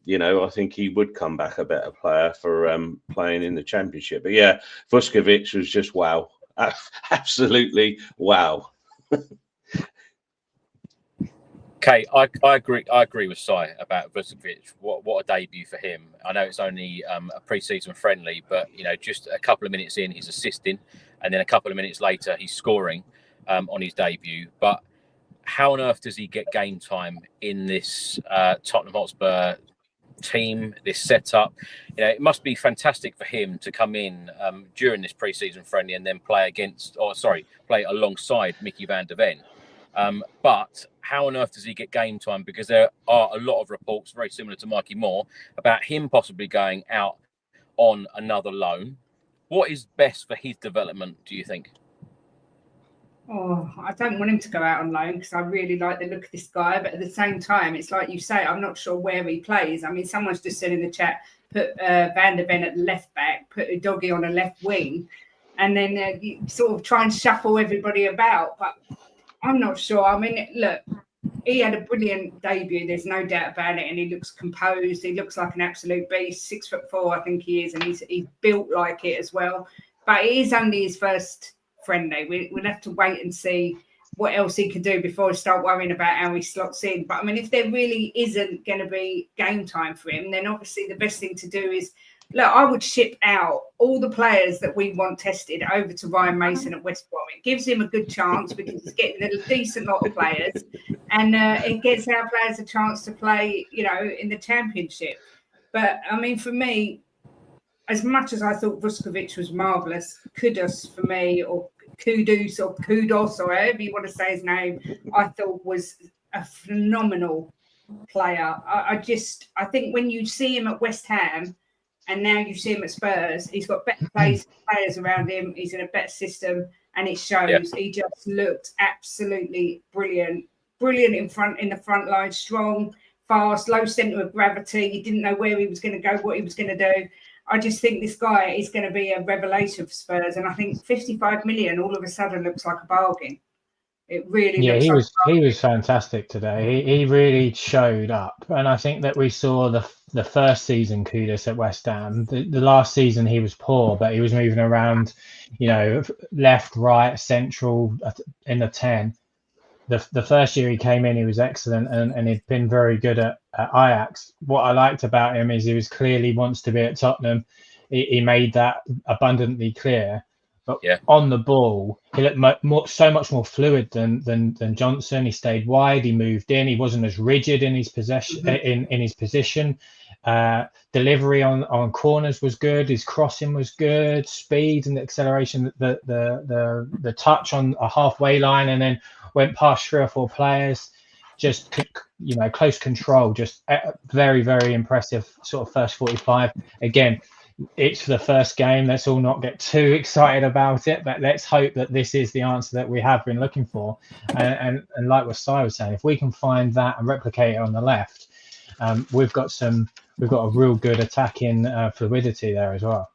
You know, I think he would come back a better player for playing in the Championship. But yeah, Vuskovic was just wow. Absolutely wow. Okay, I agree with Si about Vuskovic. What a debut for him. I know it's only a pre-season friendly, but you know, just a couple of minutes in, he's assisting, and then a couple of minutes later, he's scoring on his debut. But how on earth does he get game time in this Tottenham Hotspur team, this setup? You know, it must be fantastic for him to come in during this pre-season friendly and then play alongside Mickey van der Ven. But how on earth does he get game time? Because there are a lot of reports, very similar to Mikey Moore, about him possibly going out on another loan. What is best for his development, do you think? Oh, I don't want him to go out on loan because I really like the look of this guy. But at the same time, it's like you say, I'm not sure where he plays. I mean, someone's just said in the chat, put Van der Ven at left back, put Udogie on a left wing, and then you sort of try and shuffle everybody about. But I'm not sure. I mean, look, he had a brilliant debut. There's no doubt about it. And he looks composed. He looks like an absolute beast. 6'4", I think he is. And he's built like it as well. But it is only his first friendly. We'll have to wait and see what else he can do before we start worrying about how he slots in. But I mean, if there really isn't going to be game time for him, then obviously the best thing to do is, look, I would ship out all the players that we want tested over to Ryan Mason at West Brom. It gives him a good chance because he's getting a decent lot of players, and it gives our players a chance to play, you know, in the Championship. But I mean, for me, as much as I thought Vuskovic was marvellous, Kudus for me, or Kudus, or Kudos, or however you want to say his name, I thought was a phenomenal player. I think when you see him at West Ham, and now you see him at Spurs, he's got better players around him. He's in a better system, and it shows. Yep. He just looked absolutely brilliant. Brilliant in the front line, strong, fast, low centre of gravity. You didn't know where he was going to go, what he was going to do. I just think this guy is going to be a revelation for Spurs, and I think 55 million all of a sudden looks like a bargain. It really he was fantastic today. He really showed up, and I think that we saw the first season Kudus at West Ham. The last season he was poor, but he was moving around, you know, left, right, central in the 10. The first year he came in, he was excellent, and he'd been very good at Ajax. What I liked about him is he was clearly wants to be at Tottenham. He made that abundantly clear. But on the ball, he looked so much more fluid than Johnson. He stayed wide. He moved in. He wasn't as rigid in his possession. In his position, delivery on corners was good. His crossing was good. Speed and acceleration. The touch on a halfway line and then went past 3 or 4 players. Just, you know, close control. Just very, very impressive. Sort of first 45 again. It's the first game. Let's all not get too excited about it, but let's hope that this is the answer that we have been looking for. And like what Si was saying, if we can find that and replicate it on the left, we've got a real good attacking fluidity there as well.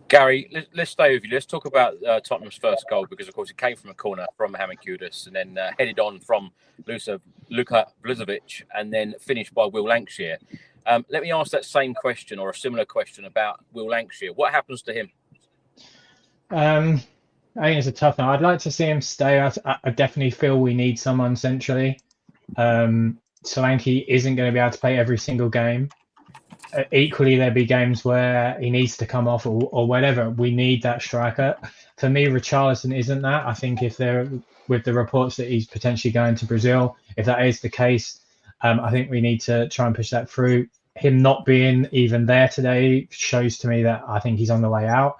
Gary, let's stay with you. Let's talk about Tottenham's first goal, because of course it came from a corner from Mohammed Kudus and then headed on from Luka Vuskovic and then finished by Will Lancashire. Let me ask that same question or a similar question about Will Lancashire. What happens to him? I think it's a tough one. I'd like to see him stay. I definitely feel we need someone centrally. Solanke isn't going to be able to play every single game. equally there'll be games where he needs to come off or whatever. We need that striker. For me, Richarlison isn't that. I think if they're with the reports that he's potentially going to Brazil, if that is the case, I think we need to try and push that through. Him not being even there today shows to me that I think he's on the way out.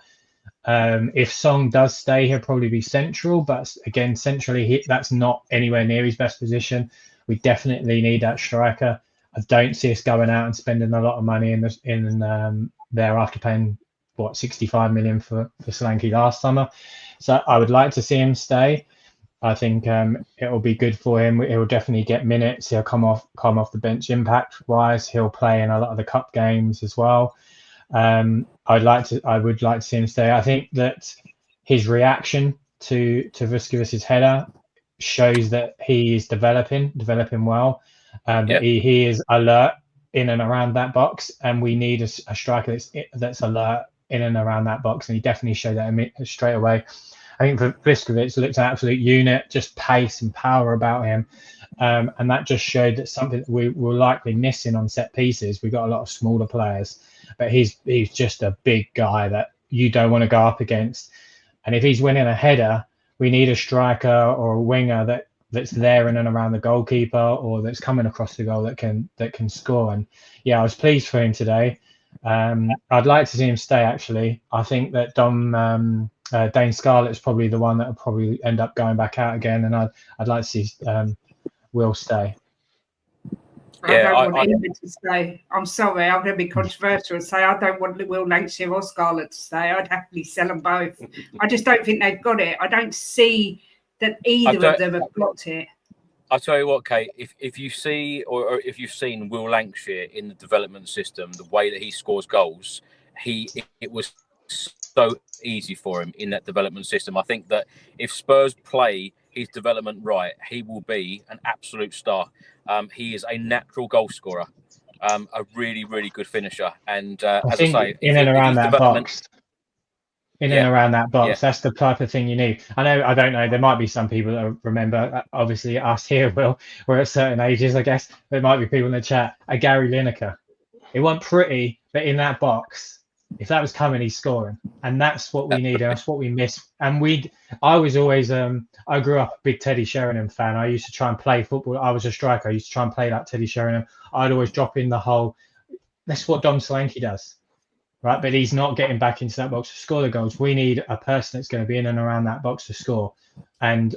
If Song does stay, he'll probably be central, but again, centrally, that's not anywhere near his best position. We definitely need that striker. I don't see us going out and spending a lot of money in there after paying 65 million for Solanke last summer. So I would like to see him stay. I think it will be good for him. He'll definitely get minutes. He'll come off the bench impact wise. He'll play in a lot of the cup games as well. I would like to see him stay. I think that his reaction to Vuskovic header shows that he is developing well. That he is alert in and around that box, and we need a striker that's alert in and around that box, and he definitely showed that straight away. I think for Vuskovic looked an absolute unit, just pace and power about him, and that just showed that something that we were likely missing on set pieces. We've got a lot of smaller players, but he's just a big guy that you don't want to go up against. And if he's winning a header, we need a striker or a winger that's there in and around the goalkeeper, or that's coming across the goal that can score. And yeah, I was pleased for him today. I'd like to see him stay. Actually, I think that Dane Scarlett's probably the one that will probably end up going back out again, and I'd like to see Will stay. I don't want him to stay. I'm sorry, I'm going to be controversial and say I don't want Will Lancashire or Scarlett to stay. I'd happily sell them both. I just don't think they've got it. I don't see that either of them have blocked it. I'll tell you what, Kate, if you see or if you've seen Will Lancashire in the development system, the way that he scores goals, it was so easy for him in that development system. I think that if Spurs play his development right, he will be an absolute star. He is a natural goal scorer, a really, really good finisher. And as I say, in and around that box. And around that box, that's the type of thing you need. I don't know. There might be some people that remember. Obviously, us here, we're at certain ages, I guess. There might be people in the chat. A Gary Lineker. It wasn't pretty, but in that box, if that was coming, he's scoring, and that's what we need. And that's what we miss. And I was always. I grew up a big Teddy Sheringham fan. I used to try and play football. I was a striker. I used to try and play like Teddy Sheringham. I'd always drop in the whole. That's what Dom Solanke does. Right, but he's not getting back into that box to score the goals. We need a person that's going to be in and around that box to score. And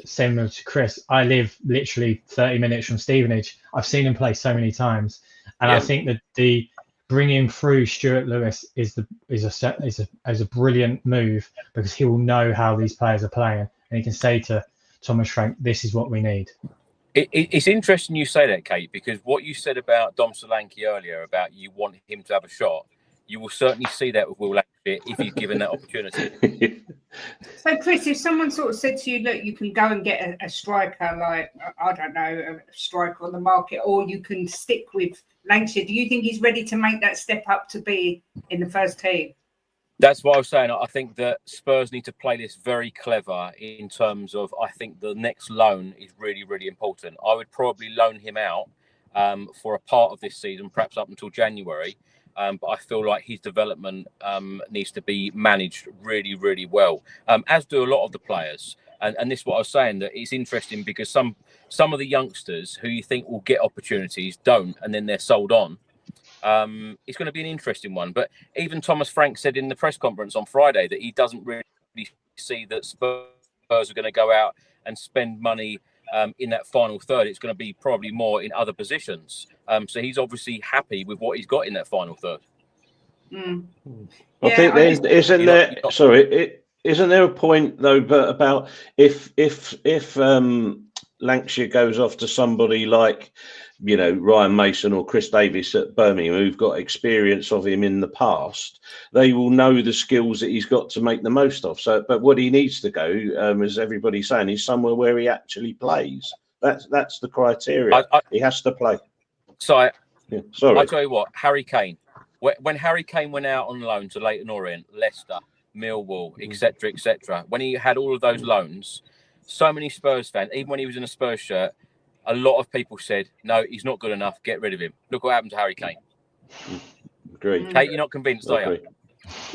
similar to Chris, I live literally 30 minutes from Stevenage. I've seen him play so many times, and I think that the bringing through Stuart Lewis is a brilliant move, because he will know how these players are playing, and he can say to Thomas Frank, "This is what we need." It's interesting you say that, Kate, because what you said about Dom Solanke earlier about you want him to have a shot. You will certainly see that with Will Lancashire if he's given that opportunity. So, Chris, if someone sort of said to you, look, you can go and get a striker, like, I don't know, a striker on the market, or you can stick with Lancashire, do you think he's ready to make that step up to be in the first team? That's what I was saying. I think that Spurs need to play this very clever in terms of, I think the next loan is really, really important. I would probably loan him out for a part of this season, perhaps up until January. But I feel like his development needs to be managed really, really well, as do a lot of the players. And this is what I was saying, that it's interesting because some of the youngsters who you think will get opportunities don't, and then they're sold on. It's going to be an interesting one. But even Thomas Frank said in the press conference on Friday that he doesn't really see that Spurs are going to go out and spend money in that final third. It's going to be probably more in other positions. So he's obviously happy with what he's got in that final third. I think isn't there a point though, but about if Lancashire goes off to somebody like, Ryan Mason or Chris Davis at Birmingham, who've got experience of him in the past, they will know the skills that he's got to make the most of. So, but what he needs to go, as everybody's saying, is somewhere where he actually plays. That's the criteria. He has to play. So, sorry. I tell you what, Harry Kane. When Harry Kane went out on loan to Leyton Orient, Leicester, Millwall, etc., when he had all of those loans, so many Spurs fans, even when he was in a Spurs shirt, a lot of people said, no, he's not good enough, get rid of him. Look what happened to Harry Kane. Agreed. Kate, you're not convinced, are you?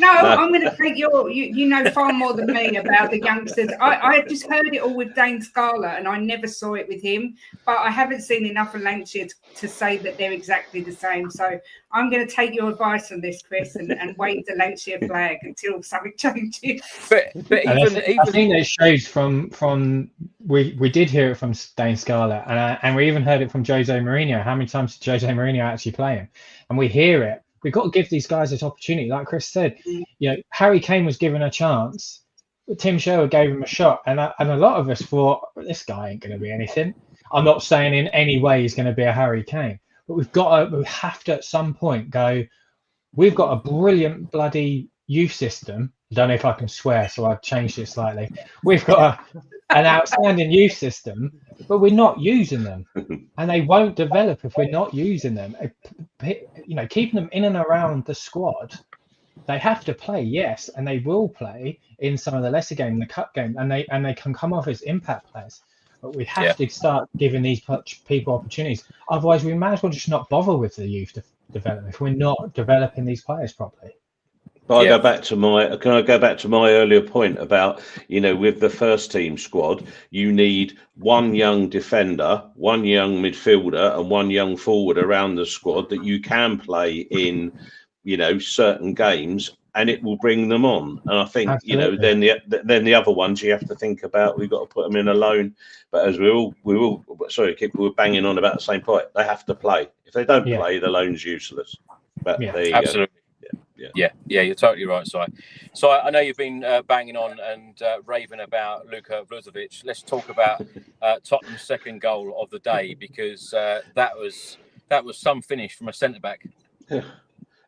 No, I'm going to take you know far more than me about the youngsters. I just heard it all with Dane Scarlett, and I never saw it with him. But I haven't seen enough of Lancashire to say that they're exactly the same. So I'm going to take your advice on this, Chris, and wave the Lancashire flag until something changes. But I think it shows from we did hear it from Dane Scarlett, and we even heard it from Jose Mourinho. How many times did Jose Mourinho actually play him? And we hear it. We've got to give these guys this opportunity. Like Chris said, Harry Kane was given a chance. Tim Sherwood gave him a shot. And a lot of us thought, this guy ain't going to be anything. I'm not saying in any way he's going to be a Harry Kane. But we have to at some point go, we've got a brilliant bloody youth system. I don't know if I can swear, so I've changed it slightly. We've got an outstanding youth system, but we're not using them. And they won't develop if we're not using them. Keeping them in and around the squad, they have to play, yes, and they will play in some of the lesser games, the cup game, and they can come off as impact players. But we have to start giving these people opportunities. Otherwise, we might as well just not bother with the youth development if we're not developing these players properly. But can I go back to my earlier point about, with the first team squad, you need one young defender, one young midfielder, and one young forward around the squad that you can play in, certain games, and it will bring them on. And I think, then the other ones you have to think about, we've got to put them in a loan. But as we're banging on about the same point, they have to play. If they don't play, the loan's useless. But there you absolutely. go. Yeah, you're totally right, Si. So I know you've been banging on and raving about Luka Vuskovic. Let's talk about Tottenham's second goal of the day, because that was some finish from a centre back. Yeah.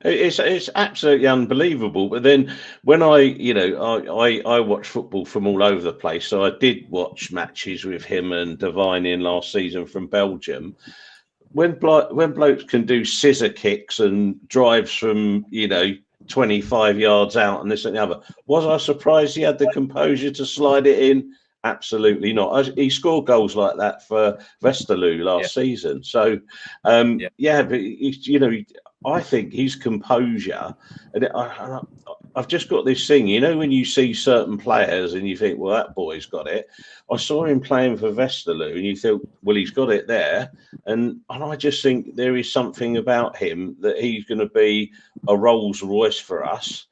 It's absolutely unbelievable. But then when I watch football from all over the place, so I did watch matches with him and Devine in last season from Belgium. When blokes can do scissor kicks and drives from 25 yards out and this and the other, was I surprised he had the composure to slide it in? Absolutely not. He scored goals like that for Westerlo last season. So but I think his composure, and I've just got this thing, when you see certain players and you think, well, that boy's got it. I saw him playing for Westerlo and you think, well, he's got it there. And I just think there is something about him that he's going to be a Rolls Royce for us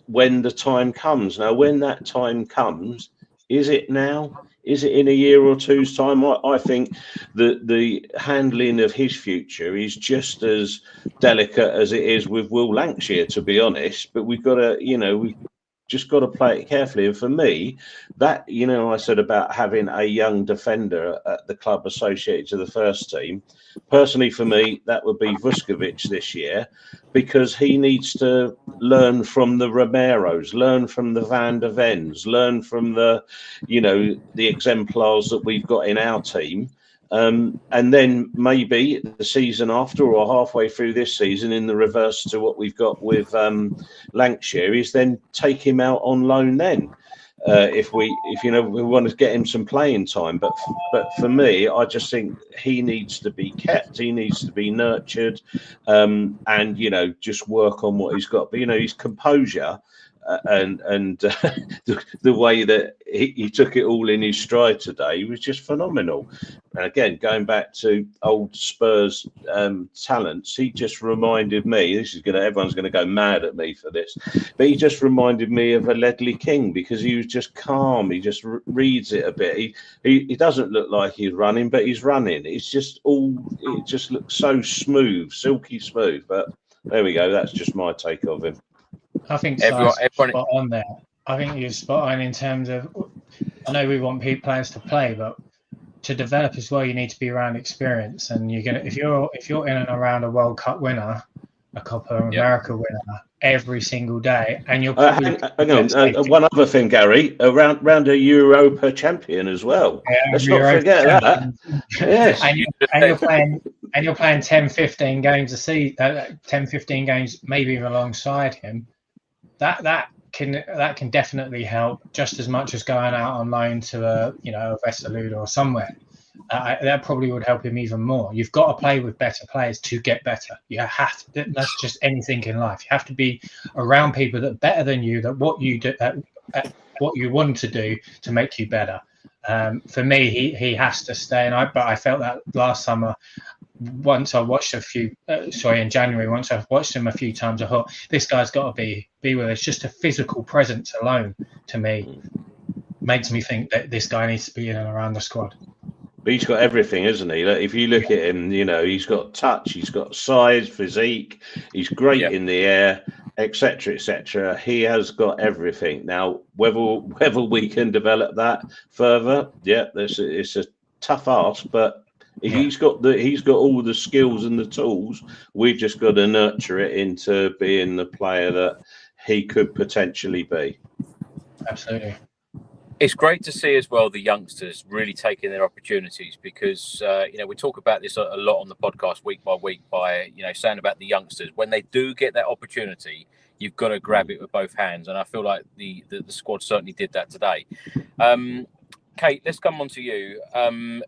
when the time comes. Now, when that time comes, is it now? Is it in a year or two's time? I think that the handling of his future is just as delicate as it is with Will Lancashire, to be honest. But we've got to, we've just got to play it carefully. And for me, that, I said about having a young defender at the club associated to the first team. Personally, for me, that would be Vuskovic this year, because he needs to learn from the Romeros, learn from the Van der Vens, learn from the exemplars that we've got in our team. And then maybe the season after or halfway through this season, in the reverse to what we've got with Lancashire, is then take him out on loan then. If we want to get him some playing time, but for me, I just think he needs to be kept. He needs to be nurtured, and just work on what he's got. But his composure and the way that he took it all in his stride today was just phenomenal. And again, going back to old Spurs talents, he just reminded me, everyone's going to go mad at me for this, but he just reminded me of a Ledley King, because he was just calm. He just reads it a bit. He doesn't look like he's running, but he's running. It just looks so smooth, silky smooth. But there we go. That's just my take of him. I think everyone spot on there. I think you're spot on in terms of, I know we want players to play, but to develop as well, you need to be around experience. And if you're in and around a World Cup winner, a Copa America winner every single day, and you're probably one other thing, Gary, around a Europa champion as well. Yeah, let's not forget that. Yes, and you're playing 10, 15 games a season, 10, 15 games, maybe even alongside him. That can definitely help just as much as going out on loan to a Westerlo or somewhere. that probably would help him even more. You've got to play with better players to get better. You have to. That's just anything in life. You have to be around people that are better than you, that what you do, what you want to do to make you better. For me, he has to stay. But I felt that last summer. Once I watched in January, once I've watched him a few times, I thought this guy's got to be with us. Just a physical presence alone, to me, makes me think that this guy needs to be in and around the squad. But he's got everything, isn't he? Like, if you look at him, he's got touch, he's got size, physique, he's great in the air, etc., etc. He has got everything. Now, whether we can develop that further, it's a tough ask, but. He's got all the skills and the tools. We've just got to nurture it into being the player that he could potentially be. Absolutely. It's great to see as well the youngsters really taking their opportunities, because we talk about this a lot on the podcast week by week by saying about the youngsters. When they do get that opportunity, you've got to grab it with both hands, and I feel like the squad certainly did that today. Kate, let's come on to you.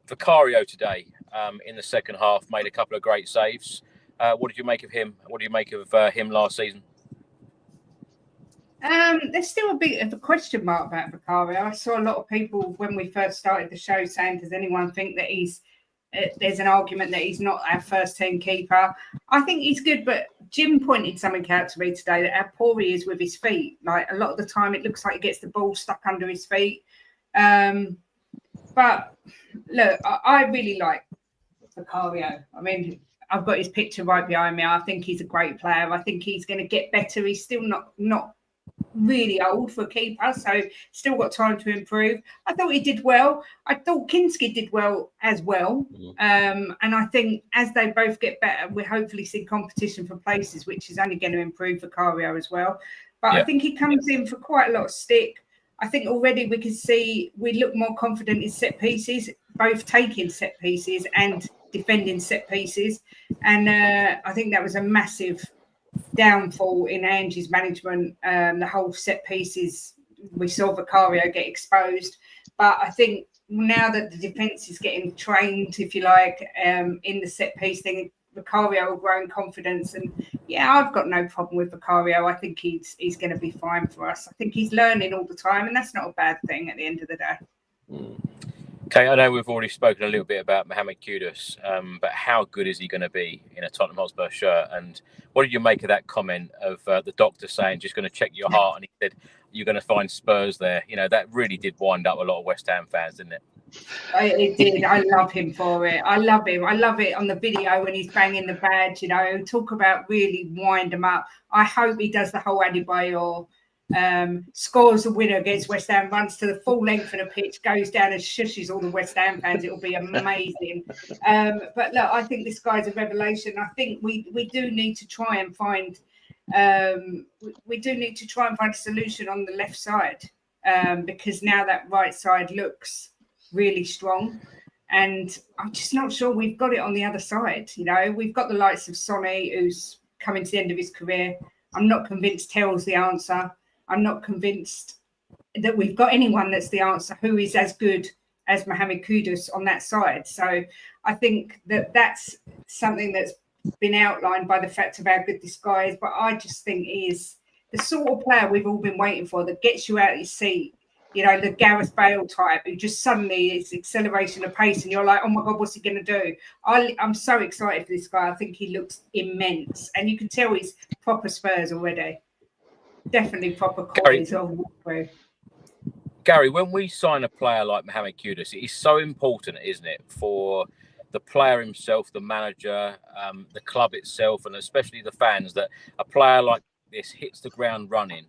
Vicario today in the second half made a couple of great saves. What did you make of him? What do you make of him last season? There's still a bit of a question mark about Vicario. I saw a lot of people when we first started the show saying, does anyone think that there's an argument that he's not our first team keeper? I think he's good, but Jim pointed something out to me today, that how poor he is with his feet. Like, a lot of the time it looks like he gets the ball stuck under his feet. But look, I really like Vicario. I mean, I've got his picture right behind me. I think he's a great player. I think he's going to get better. He's still not really old for a keeper, so still got time to improve. I thought he did well. I thought Kinski did well as well. And I think as they both get better, we'll hopefully see competition for places, which is only going to improve Vicario as well. But I think he comes in for quite a lot of stick. I think already we can see we look more confident in set pieces, both taking set pieces and defending set pieces. And I think that was a massive downfall in Angie's management. The whole set pieces, we saw Vicario get exposed. But I think now that the defence is getting trained, if you like, in the set piece thing, Vicario will grow in confidence. And I've got no problem with Vicario. I think he's going to be fine for us. I think he's learning all the time, and that's not a bad thing at the end of the day. Okay, I know we've already spoken a little bit about Mohammed Kudus, but how good is he going to be in a Tottenham Hotspur shirt? And what did you make of that comment of the doctor saying, just going to check your heart? And he said, you're going to find Spurs there. That really did wind up a lot of West Ham fans, didn't it? It did. I love him for it. I love him. I love it on the video when he's banging the badge, talk about really wind him up. I hope he does the whole Adebayor, scores a winner against West Ham, runs to the full length of the pitch, goes down and shushes all the West Ham fans. It'll be amazing. But look, I think this guy's a revelation. I think we do need to try and find a solution on the left side, because now that right side looks really strong, and I'm just not sure we've got it on the other side. We've got the likes of Sonny, who's coming to the end of his career. I'm not convinced Tell's the answer. I'm not convinced that we've got anyone that's the answer who is as good as Mohammed Kudus on that side. So I think that's something that's been outlined by the fact of how good this guy is. But I just think he is the sort of player we've all been waiting for, that gets you out of your seat. The Gareth Bale type, who just suddenly it's acceleration of pace and you're like, oh my God, what's he going to do? I'm so excited for this guy. I think he looks immense. And you can tell he's proper Spurs already. Definitely proper Corys all the way through. Gary, when we sign a player like Mohammed Kudus, it is so important, isn't it, for the player himself, the manager, the club itself, and especially the fans, that a player like this hits the ground running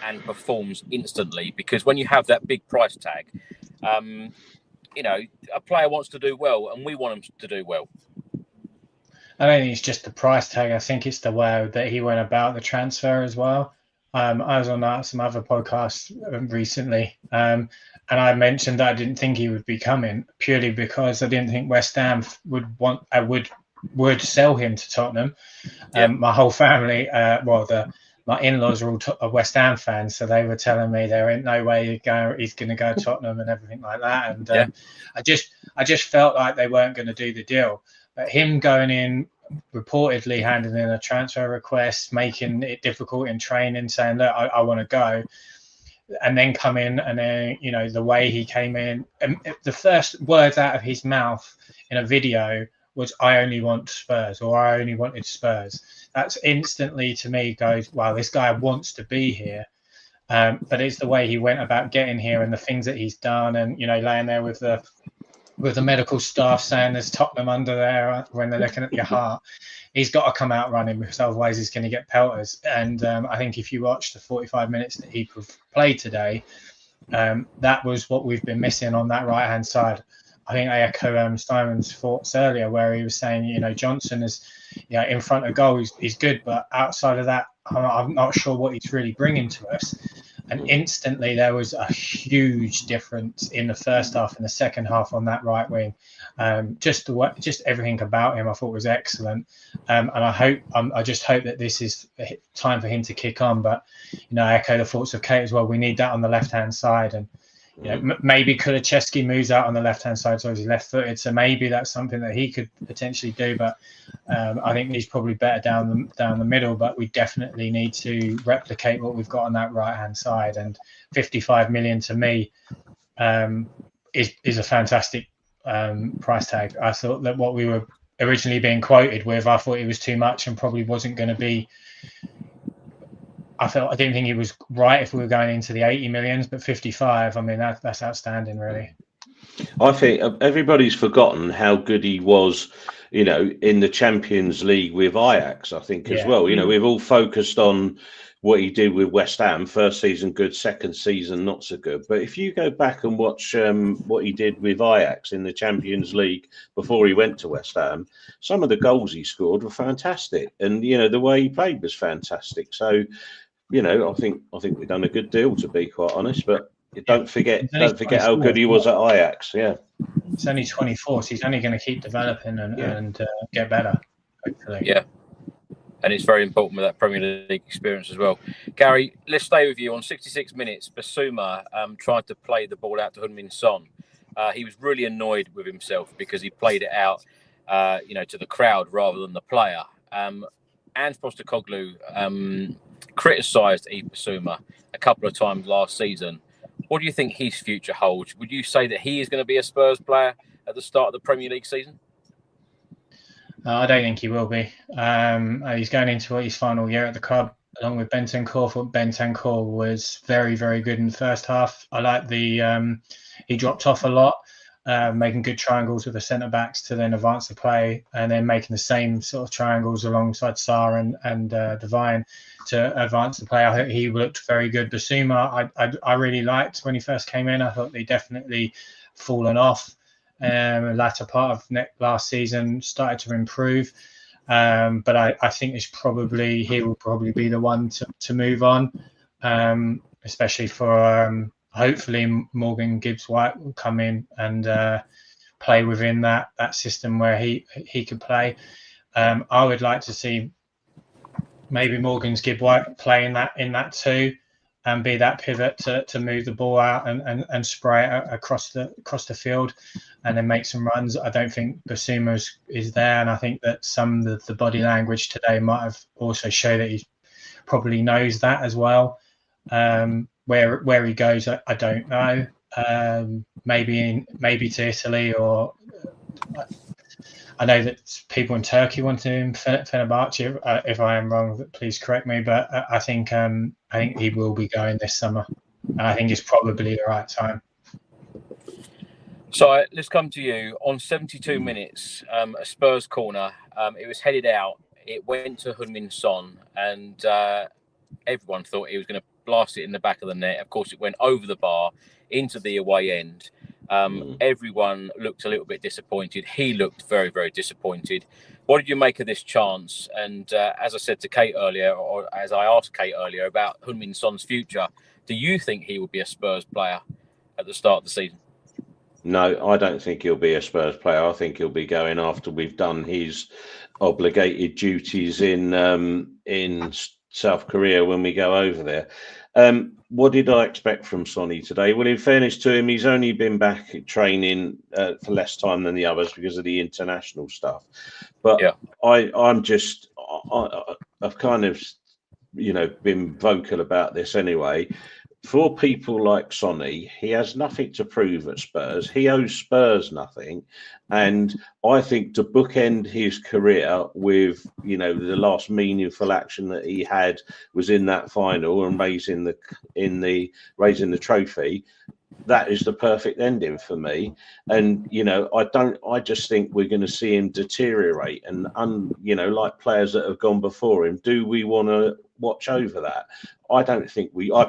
and performs instantly? Because when you have that big price tag, a player wants to do well, and we want him to do well. I don't think it's just the price tag. I think it's the way that he went about the transfer as well. I was on some other podcasts recently, and I mentioned that I didn't think he would be coming, purely because I didn't think West Ham would sell him to Tottenham. My whole family, the my in-laws are all West Ham fans, so they were telling me there ain't no way he's going to go to Tottenham and everything like that. And I just felt like they weren't going to do the deal. But him going in, reportedly handing in a transfer request, making it difficult in training, saying, look, I want to go, and then come in, and then, you know, the way he came in, and the first words out of his mouth in a video was, I only want Spurs, or I only wanted Spurs. That's instantly, to me, goes, wow, this guy wants to be here. But it's the way he went about getting here and the things that he's done, and, you know, laying there with the medical staff saying there's Tottenham under there when they're looking at your heart. He's got to come out running, because otherwise he's going to get pelters. And I think if you watch the 45 minutes that he played today, that was what we've been missing on that right-hand side. I think I echo Simon's thoughts earlier, where he was saying, you know, Johnson is, you know, in front of goal, he's good, but outside of that, I'm not sure what he's really bringing to us. And instantly there was a huge difference in the first half and the second half on that right wing. Just everything about him I thought was excellent. And I just hope that this is time for him to kick on. But, you know, I echo the thoughts of Kate as well. We need that on the left-hand side. And, you know, maybe Kulusevski moves out on the left-hand side, so he's left-footed. So maybe that's something that he could potentially do. But I think he's probably better down the middle. But we definitely need to replicate what we've got on that right-hand side. And 55 million to me is a fantastic price tag. I thought that what we were originally being quoted with, I thought it was too much and probably wasn't going to be. I didn't think it was right if we were going into the 80 millions, but 55, I mean, that's outstanding, really. I think everybody's forgotten how good he was, you know, in the Champions League with Ajax, I think, as well. You know, we've all focused on what he did with West Ham. First season good, second season not so good. But if you go back and watch what he did with Ajax in the Champions League before he went to West Ham, some of the goals he scored were fantastic. And, you know, the way he played was fantastic. So, you know, I think we've done a good deal, to be quite honest. But don't forget how good he was at Ajax. Yeah, it's only 24, so he's only going to keep developing and get better, hopefully. Yeah, and it's very important with that Premier League experience as well. Gary, let's stay with you. On 66 minutes, Bissouma tried to play the ball out to Heung-min Son. He was really annoyed with himself because he played it out, you know, to the crowd rather than the player. Ange Postecoglou criticised Bissouma a couple of times last season. What do you think his future holds? Would you say that he is going to be a Spurs player at the start of the Premier League season? I don't think he will be. He's going into his final year at the club along with Bentancur. I thought Bentancur was very, very good in the first half. I like he dropped off a lot, making good triangles with the centre-backs to then advance the play, and then making the same sort of triangles alongside Sarr and Devine to advance the play. I thought he looked very good. Bissouma, I really liked when he first came in. I thought they definitely fallen off. The latter part of last season started to improve. But I think he will probably be the one to move on, especially for hopefully Morgan Gibbs-White will come in and play within that system where he could play. I would like to see maybe Morgan Gibbs-White play in that too, and be that pivot to move the ball out and spray it across the field, and then make some runs. I don't think Bissouma is there, and I think that some of the body language today might have also showed that he probably knows that as well. Where he goes, I don't know. Maybe to Italy, or I know that people in Turkey want him, Fenerbahce. If I am wrong, please correct me. But I think he will be going this summer, and I think it's probably the right time. So let's come to you. On 72 minutes, a Spurs corner. It was headed out. It went to Heung-min Son, and everyone thought he was going to blast it in the back of the net. Of course, it went over the bar into the away end. Everyone looked a little bit disappointed. He looked very, very disappointed. What did you make of this chance? And as I said to Kate earlier, or as I asked Kate earlier about Heung-min Son's future, do you think he will be a Spurs player at the start of the season? No, I don't think he'll be a Spurs player. I think he'll be going after we've done his obligated duties in South Korea when we go over there. What did I expect from Sonny today? Well, in fairness to him, he's only been back training for less time than the others because of the international stuff. But yeah. I've kind of, been vocal about this anyway. For people like Sonny, he has nothing to prove at Spurs. He owes Spurs nothing. And I think to bookend his career with, the last meaningful action that he had was in that final and raising the trophy, that is the perfect ending for me. And, I just think we're going to see him deteriorate and, like players that have gone before him. Do we want to watch over that? I don't think I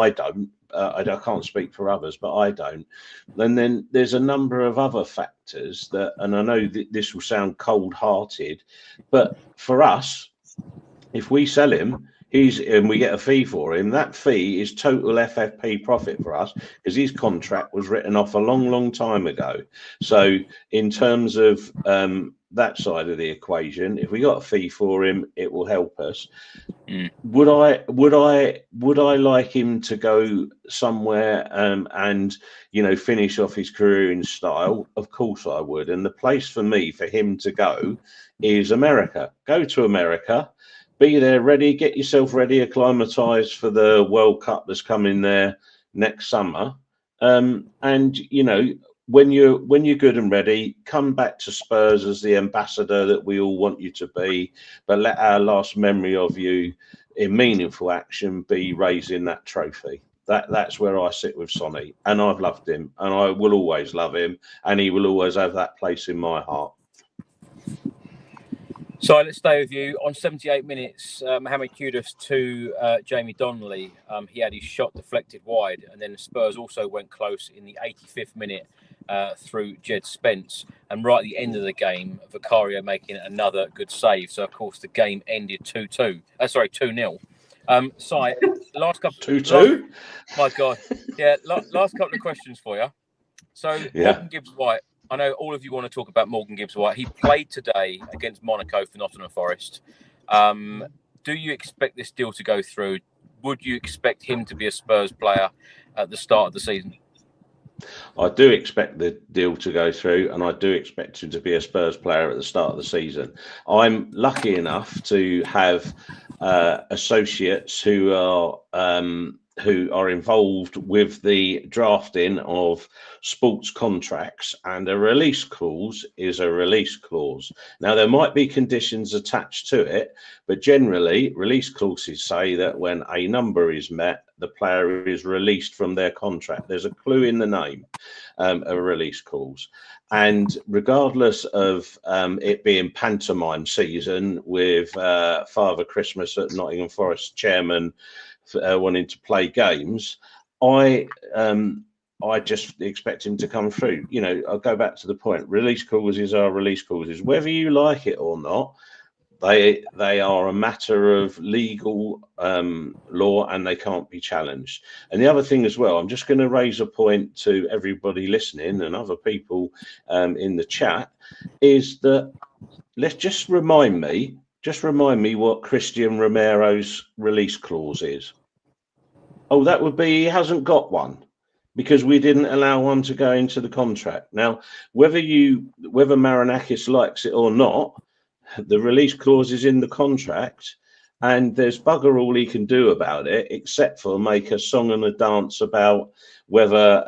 don't. I can't speak for others, but I don't. And then there's a number of other factors and I know this will sound cold-hearted, but for us, if we sell him, and we get a fee for him, that fee is total FFP profit for us because his contract was written off a long, long time ago. So in terms of that side of the equation, if we got a fee for him, it will help us. Would I like him to go somewhere and finish off his career in style? Of course I would. And the place for him to go is America. Go to America. Be there ready, get yourself ready, acclimatise for the World Cup that's coming there next summer. And when you're good and ready, come back to Spurs as the ambassador that we all want you to be. But let our last memory of you in meaningful action be raising that trophy. That's where I sit with Sonny, and I've loved him, and I will always love him, and he will always have that place in my heart. So let's stay with you. On 78 minutes, Mohammed Kudus to Jamie Donnelly. He had his shot deflected wide, and then the Spurs also went close in the 85th minute through Jed Spence. And right at the end of the game, Vicario making another good save. So, of course, the game ended 2-2. 2-0. Si, last couple... 2-2? My God. Yeah, last couple of questions for you. So, yeah. Morgan Gibbs-White. I know all of you want to talk about Morgan Gibbs-White. He played today against Monaco for Nottingham Forest. Do you expect this deal to go through? Would you expect him to be a Spurs player at the start of the season? I do expect the deal to go through, and I do expect him to be a Spurs player at the start of the season. I'm lucky enough to have associates who are involved with the drafting of sports contracts, and a release clause is a release clause. Now, there might be conditions attached to it, but generally release clauses say that when a number is met, the player is released from their contract. There's a clue in the name, a release clause. And regardless of it being pantomime season with Father Christmas at Nottingham Forest chairman wanting to play games, I just expect him to come through. I'll go back to the point. Release clauses are release clauses, whether you like it or not. They are a matter of legal law, and they can't be challenged. And the other thing as well, I'm just going to raise a point to everybody listening and other people in the chat, is that just remind me what Christian Romero's release clause is. Oh, that would be he hasn't got one because we didn't allow one to go into the contract. Now, whether Marinakis likes it or not, the release clause is in the contract, and there's bugger all he can do about it except for make a song and a dance about whether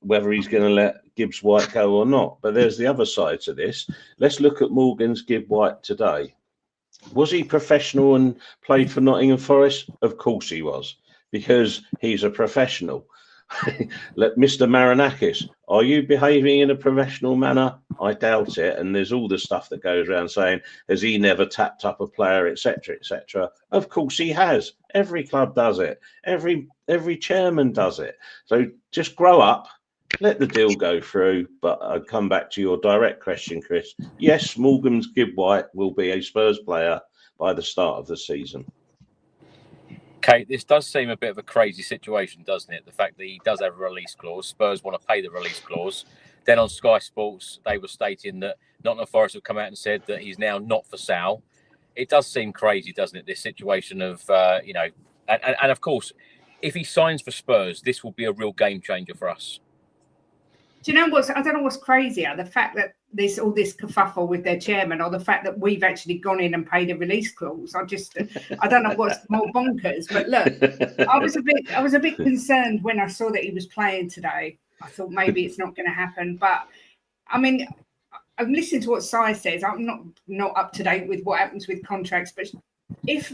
he's going to let Gibbs-White go or not. But there's the other side to this. Let's look at Morgan's Gibbs-White today. Was he professional and played for Nottingham Forest? Of course he was, because he's a professional. Let Mr. Marinakis, are you behaving in a professional manner? I doubt it. And there's all the stuff that goes around saying, has he never tapped up a player, etc., etc. Of course he has. Every club does it. Every chairman does it. So just grow up. Let the deal go through. But I'll come back to your direct question, Chris. Yes, Morgan's Gibbs-White will be a Spurs player by the start of the season. Okay, this does seem a bit of a crazy situation, doesn't it? The fact that he does have a release clause. Spurs want to pay the release clause. Then on Sky Sports, they were stating that Nottingham Forest have come out and said that he's now not for sale. it does seem crazy, doesn't it? This situation of, and of course, if he signs for Spurs, this will be a real game changer for us. Do you know I don't know what's crazier, the fact that there's all this kerfuffle with their chairman, or the fact that we've actually gone in and paid a release clause. I don't know what's more bonkers. But look, I was a bit concerned when I saw that he was playing today. I thought maybe it's not going to happen. But I mean, I'm listening to what Si says. I'm not up to date with what happens with contracts, but if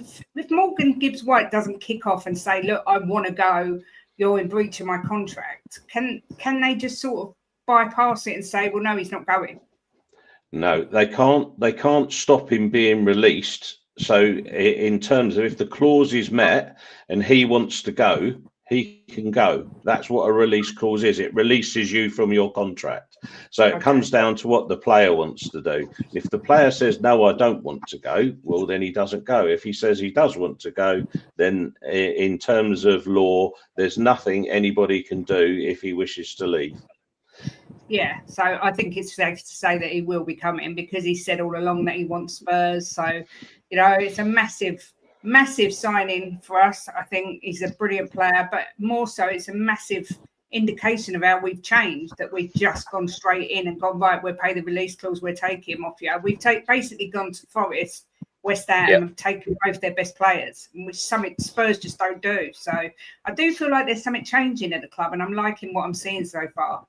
Morgan Gibbs-White doesn't kick off and say, look, I want to go, you're in breach of my contract, can they just sort of bypass it and say, well, no, he's not going? No, they can't stop him being released. So in terms of if the clause is met and he wants to go, he can go. That's what a release clause is. It releases you from your contract. So it comes down to what the player wants to do. If the player says, no, I don't want to go, well, then he doesn't go. If he says he does want to go, then in terms of law, there's nothing anybody can do if he wishes to leave. Yeah, so I think it's safe to say that he will be coming, because he said all along that he wants Spurs. So, it's a massive signing for us. I think he's a brilliant player, but more so it's a massive indication of how we've changed, that we've just gone straight in and gone, right, we'll pay the release clause, we'll take him off you. We've basically gone to Forest, West Ham, and taken both their best players, which something Spurs just don't do. So I do feel like there's something changing at the club, and I'm liking what I'm seeing so far.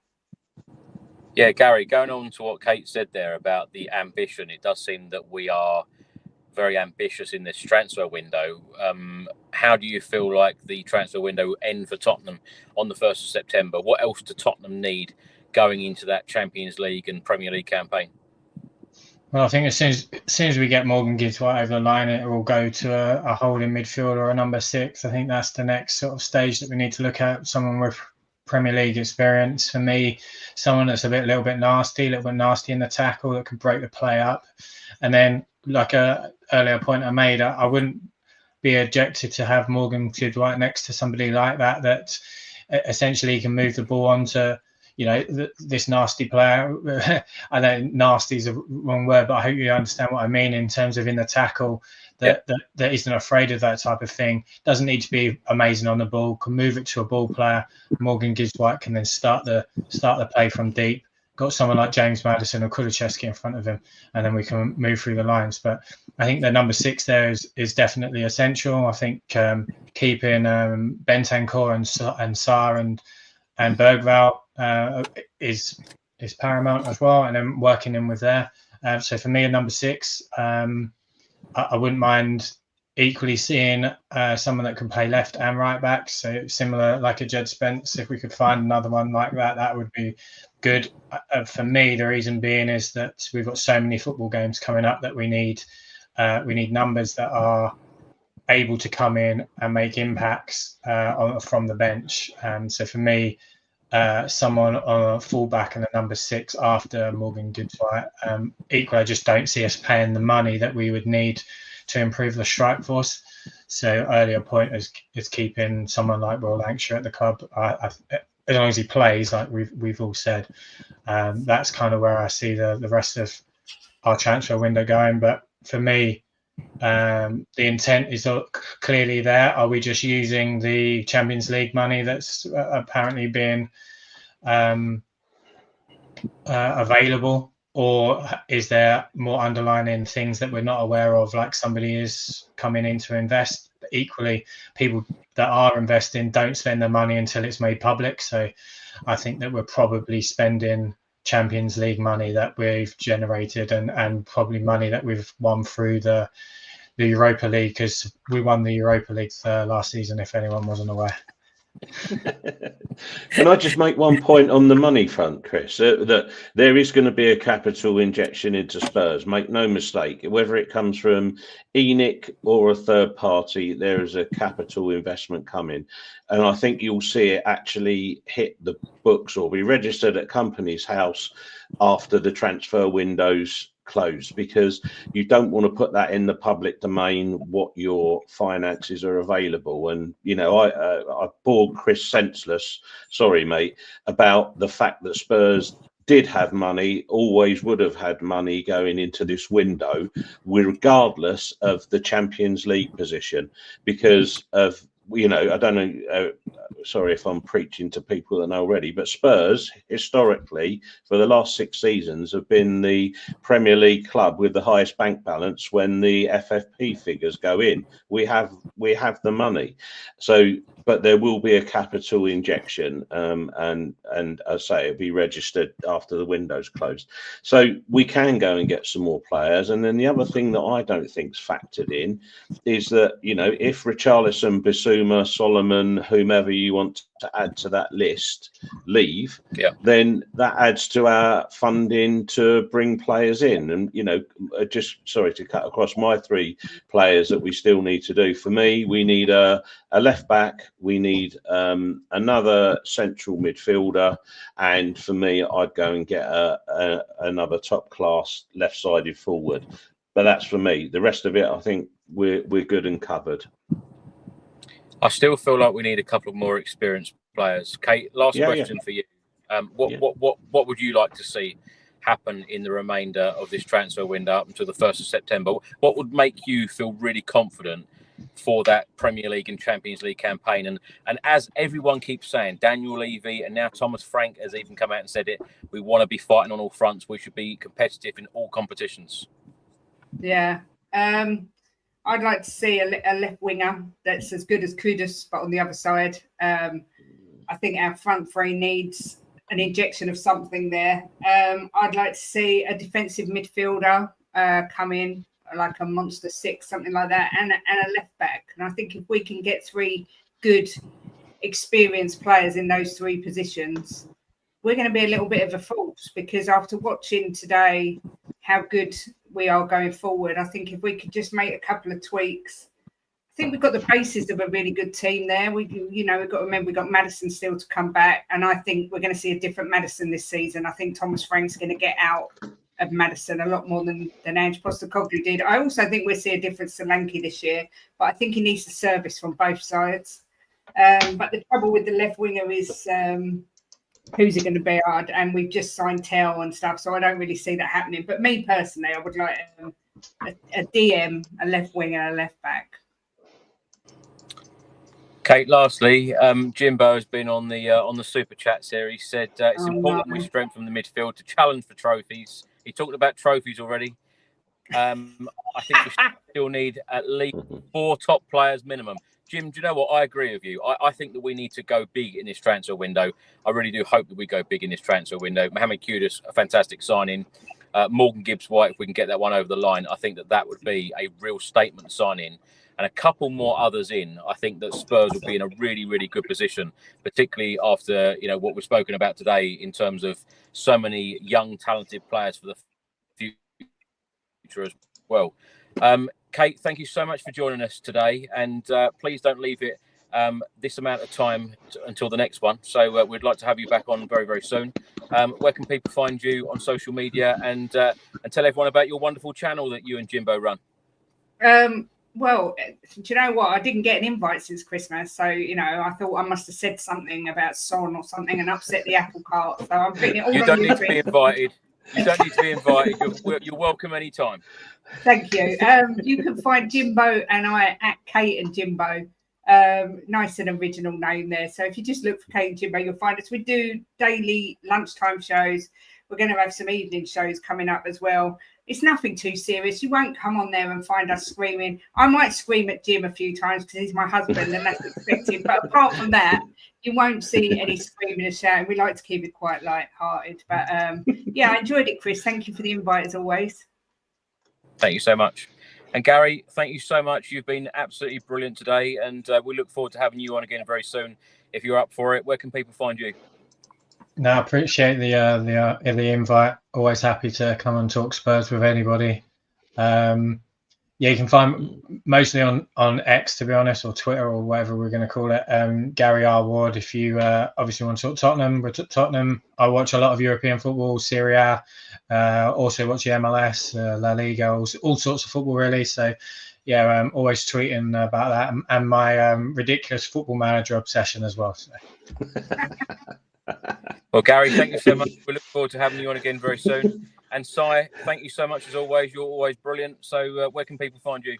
Yeah, Gary, going on to what Kate said there about the ambition, it does seem that we are very ambitious in this transfer window. How do you feel like the transfer window will end for Tottenham on the 1st of September? What else do Tottenham need going into that Champions League and Premier League campaign? Well, I think as soon as we get Morgan Gibbs-White over the line, it will go to a holding midfield or a number 6. I think that's the next sort of stage that we need to look at. Someone with Premier League experience. For me, someone that's a little bit nasty in the tackle, that can break the play up. And then, like a earlier point I made, I wouldn't be objected to have Morgan Gibbs-White next to somebody like that essentially can move the ball onto, this nasty player. I know nasty is a wrong word, but I hope you understand what I mean in terms of in the tackle, that isn't afraid of that type of thing. Doesn't need to be amazing on the ball, can move it to a ball player. Morgan Gibbs-White can then start the play from deep. Got someone like James Maddison or Kulusevski in front of him, and then we can move through the lines. But I think the number 6 there is definitely essential. I think keeping Bentancur and Sarr and Bergvall is paramount as well, and then working in with there. So for me, a number 6, I wouldn't mind equally seeing someone that can play left and right back. So similar, like a Jed Spence, if we could find another one like that, that would be good. For me, the reason being is that we've got so many football games coming up that we need numbers that are able to come in and make impacts from the bench. So for me, someone on a fullback and a number 6 after Morgan Gibbs-White. Equally, I just don't see us paying the money that we would need to improve the strike force. So earlier point is keeping someone like Will Lancashire at the club. As long as he plays, like we've all said, that's kind of where I see the rest of our transfer window going. But for me, the intent is clearly there. Are we just using the Champions League money that's apparently being available, or is there more underlying things that we're not aware of, like somebody is coming in to invest? But equally, people that are investing don't spend their money until it's made public. So I think that we're probably spending Champions League money that we've generated and probably money that we've won through the Europa League, because we won the Europa League last season, if anyone wasn't aware. Can I just make one point on the money front, Chris? That there is going to be a capital injection into Spurs. Make no mistake, whether it comes from ENIC or a third party, there is a capital investment coming. And I think you'll see it actually hit the books or be registered at Companies House after the transfer windows close, because you don't want to put that in the public domain what your finances are available. And I bored Chris senseless, sorry mate, about the fact that Spurs did have money, always would have had money going into this window, regardless of the Champions League position, because of, you know, I don't know, sorry if I'm preaching to people that know already, but Spurs historically for the last 6 seasons have been the Premier League club with the highest bank balance when the FFP figures go in. We have the money. So, but there will be a capital injection, and I say it'll be registered after the window's closed. So we can go and get some more players. And then the other thing that I don't think's factored in is that, you know, if Richarlison, Bissouma, Solomon, whomever you want to add to that list leave, then that adds to our funding to bring players in. And, you know, just sorry to cut across my 3 players that we still need to do. For me, we need a left back, we need another central midfielder, and for me, I'd go and get another top class left-sided forward. But that's for me. The rest of it, I think we're good and covered. I still feel like we need a couple of more experienced players. Kate, last question for you. What would you like to see happen in the remainder of this transfer window up until the 1st of September? What would make you feel really confident for that Premier League and Champions League campaign? And as everyone keeps saying, Daniel Levy and now Thomas Frank has even come out and said it, we want to be fighting on all fronts. We should be competitive in all competitions. Yeah. I'd like to see a left winger that's as good as Kudus, but on the other side. I think our front 3 needs an injection of something there. I'd like to see a defensive midfielder come in, like a monster 6, something like that, and a left back. And I think if we can get 3 good, experienced players in those 3 positions, we're going to be a little bit of a force, because after watching today how good we are going forward, I think if we could just make a couple of tweaks, I think we've got the basis of a really good team there. We've got to remember we've got Maddison still to come back, and I think we're going to see a different Maddison this season. I think Thomas Frank's going to get out of Maddison a lot more than Ange Postecoglou did. I also think we'll see a different Solanke this year, but I think he needs the service from both sides. But the trouble with the left winger is who's it going to be? And we've just signed Tell and stuff, so I don't really see that happening. But me personally, I would like a DM, a left winger, a left back. Kate, lastly, Jimbo has been on the Super Chat series. Said it's important we strengthen the midfield to challenge for trophies. He talked about trophies already. I think we still need at least 4 top players minimum. Jim, do you know what? I agree with you. I think that we need to go big in this transfer window. I really do hope that we go big in this transfer window. Mohammed Kudus, a fantastic signing. Morgan Gibbs-White, if we can get that one over the line, I think that would be a real statement signing. And a couple more others in, I think that Spurs will be in a really, really good position, particularly after, you know, what we've spoken about today in terms of so many young, talented players for the future as well. Kate, thank you so much for joining us today, and please don't leave it this amount of time until the next one. So we'd like to have you back on very, very soon. Where can people find you on social media, and tell everyone about your wonderful channel that you and Jimbo run? Well, do you know what? I didn't get an invite since Christmas, so you know I thought I must have said something about Son or something and upset the apple cart. So I'm putting it all. You don't need to be invited. You don't need to be invited. You're welcome anytime. Thank you. You can find Jimbo and I at Kate and Jimbo. Nice and original name there. So if you just look for Kate and Jimbo, you'll find us. We do daily lunchtime shows. We're going to have some evening shows coming up as well. It's nothing too serious. You won't come on there and find us screaming. I might scream at Jim a few times because he's my husband and that's expected. But apart from that, you won't see any screaming and shouting. We like to keep it quite light-hearted. But yeah, I enjoyed it, Chris. Thank you for the invite as always. Thank you so much. And Gary, thank you so much. You've been absolutely brilliant today. And we look forward to having you on again very soon. If you're up for it, where can people find you? No, I appreciate the invite. Always happy to come and talk Spurs with anybody. Yeah, you can find mostly on X, to be honest, or Twitter or whatever we're going to call it. Gary R. Ward. If you obviously want to talk Tottenham, we're at Tottenham. I watch a lot of European football, Serie A, also watch the MLS, La Liga, all sorts of football really. So yeah, I'm always tweeting about that and my ridiculous football manager obsession as well. So. Well, Gary, thank you so much. We look forward to having you on again very soon. And Si, thank you so much as always. You're always brilliant. So where can people find you?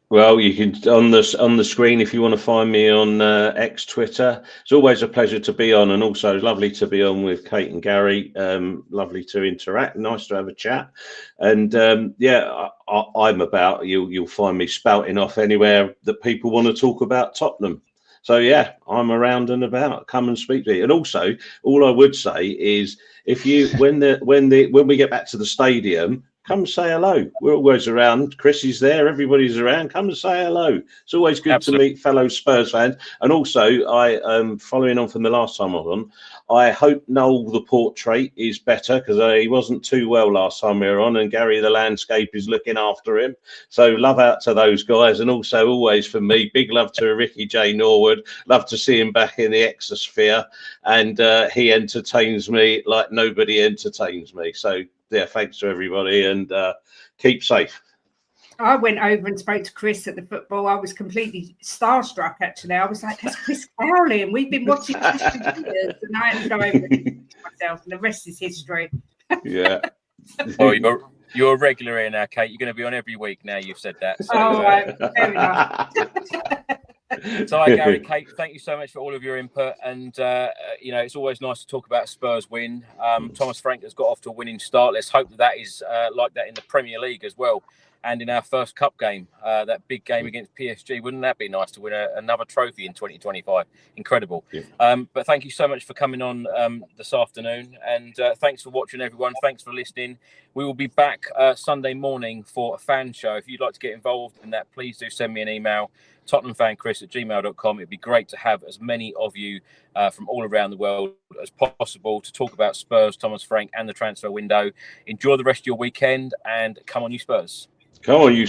Well, you can on the screen if you want to find me on X, Twitter. It's always a pleasure to be on, and also lovely to be on with Kate and Gary. Lovely to interact. Nice to have a chat. And I'm about. You'll find me spouting off anywhere that people want to talk about Tottenham. So yeah, I'm around and about. Come and speak to me. And also, all I would say is, if you when we get back to the stadium, come and say hello. We're always around. Chris is there. Everybody's around. Come and say hello. It's always good Absolutely. to meet fellow Spurs fans. And also, I following on from the last time I was on, I hope Noel the portrait is better, because he wasn't too well last time we were on, and Gary the landscape is looking after him. So love out to those guys, and also always for me, big love to Ricky J. Norwood. Love to see him back in the exosphere, and he entertains me like nobody entertains me. So yeah, thanks to everybody, and keep safe. I went over and spoke to Chris at the football. I was completely starstruck, actually. I was like, that's Chris Cowlin. We've been watching Chris for years. And I had to go over and introduce myself, and the rest is history. Yeah. Well, you're a regular here now, Kate. You're going to be on every week now. You've said that. So, right. Fair enough. So, hi, Gary, Kate, thank you so much for all of your input. And, it's always nice to talk about Spurs win. Thomas Frank has got off to a winning start. Let's hope that is like that in the Premier League as well. And in our first cup game, that big game against PSG. Wouldn't that be nice to win another trophy in 2025? Incredible. Yeah. But thank you so much for coming on this afternoon. And thanks for watching, everyone. Thanks for listening. We will be back Sunday morning for a fan show. If you'd like to get involved in that, please do send me an email, tottenhamfanchris@gmail.com. It'd be great to have as many of you from all around the world as possible to talk about Spurs, Thomas Frank, and the transfer window. Enjoy the rest of your weekend, and come on, you Spurs. Come on, you.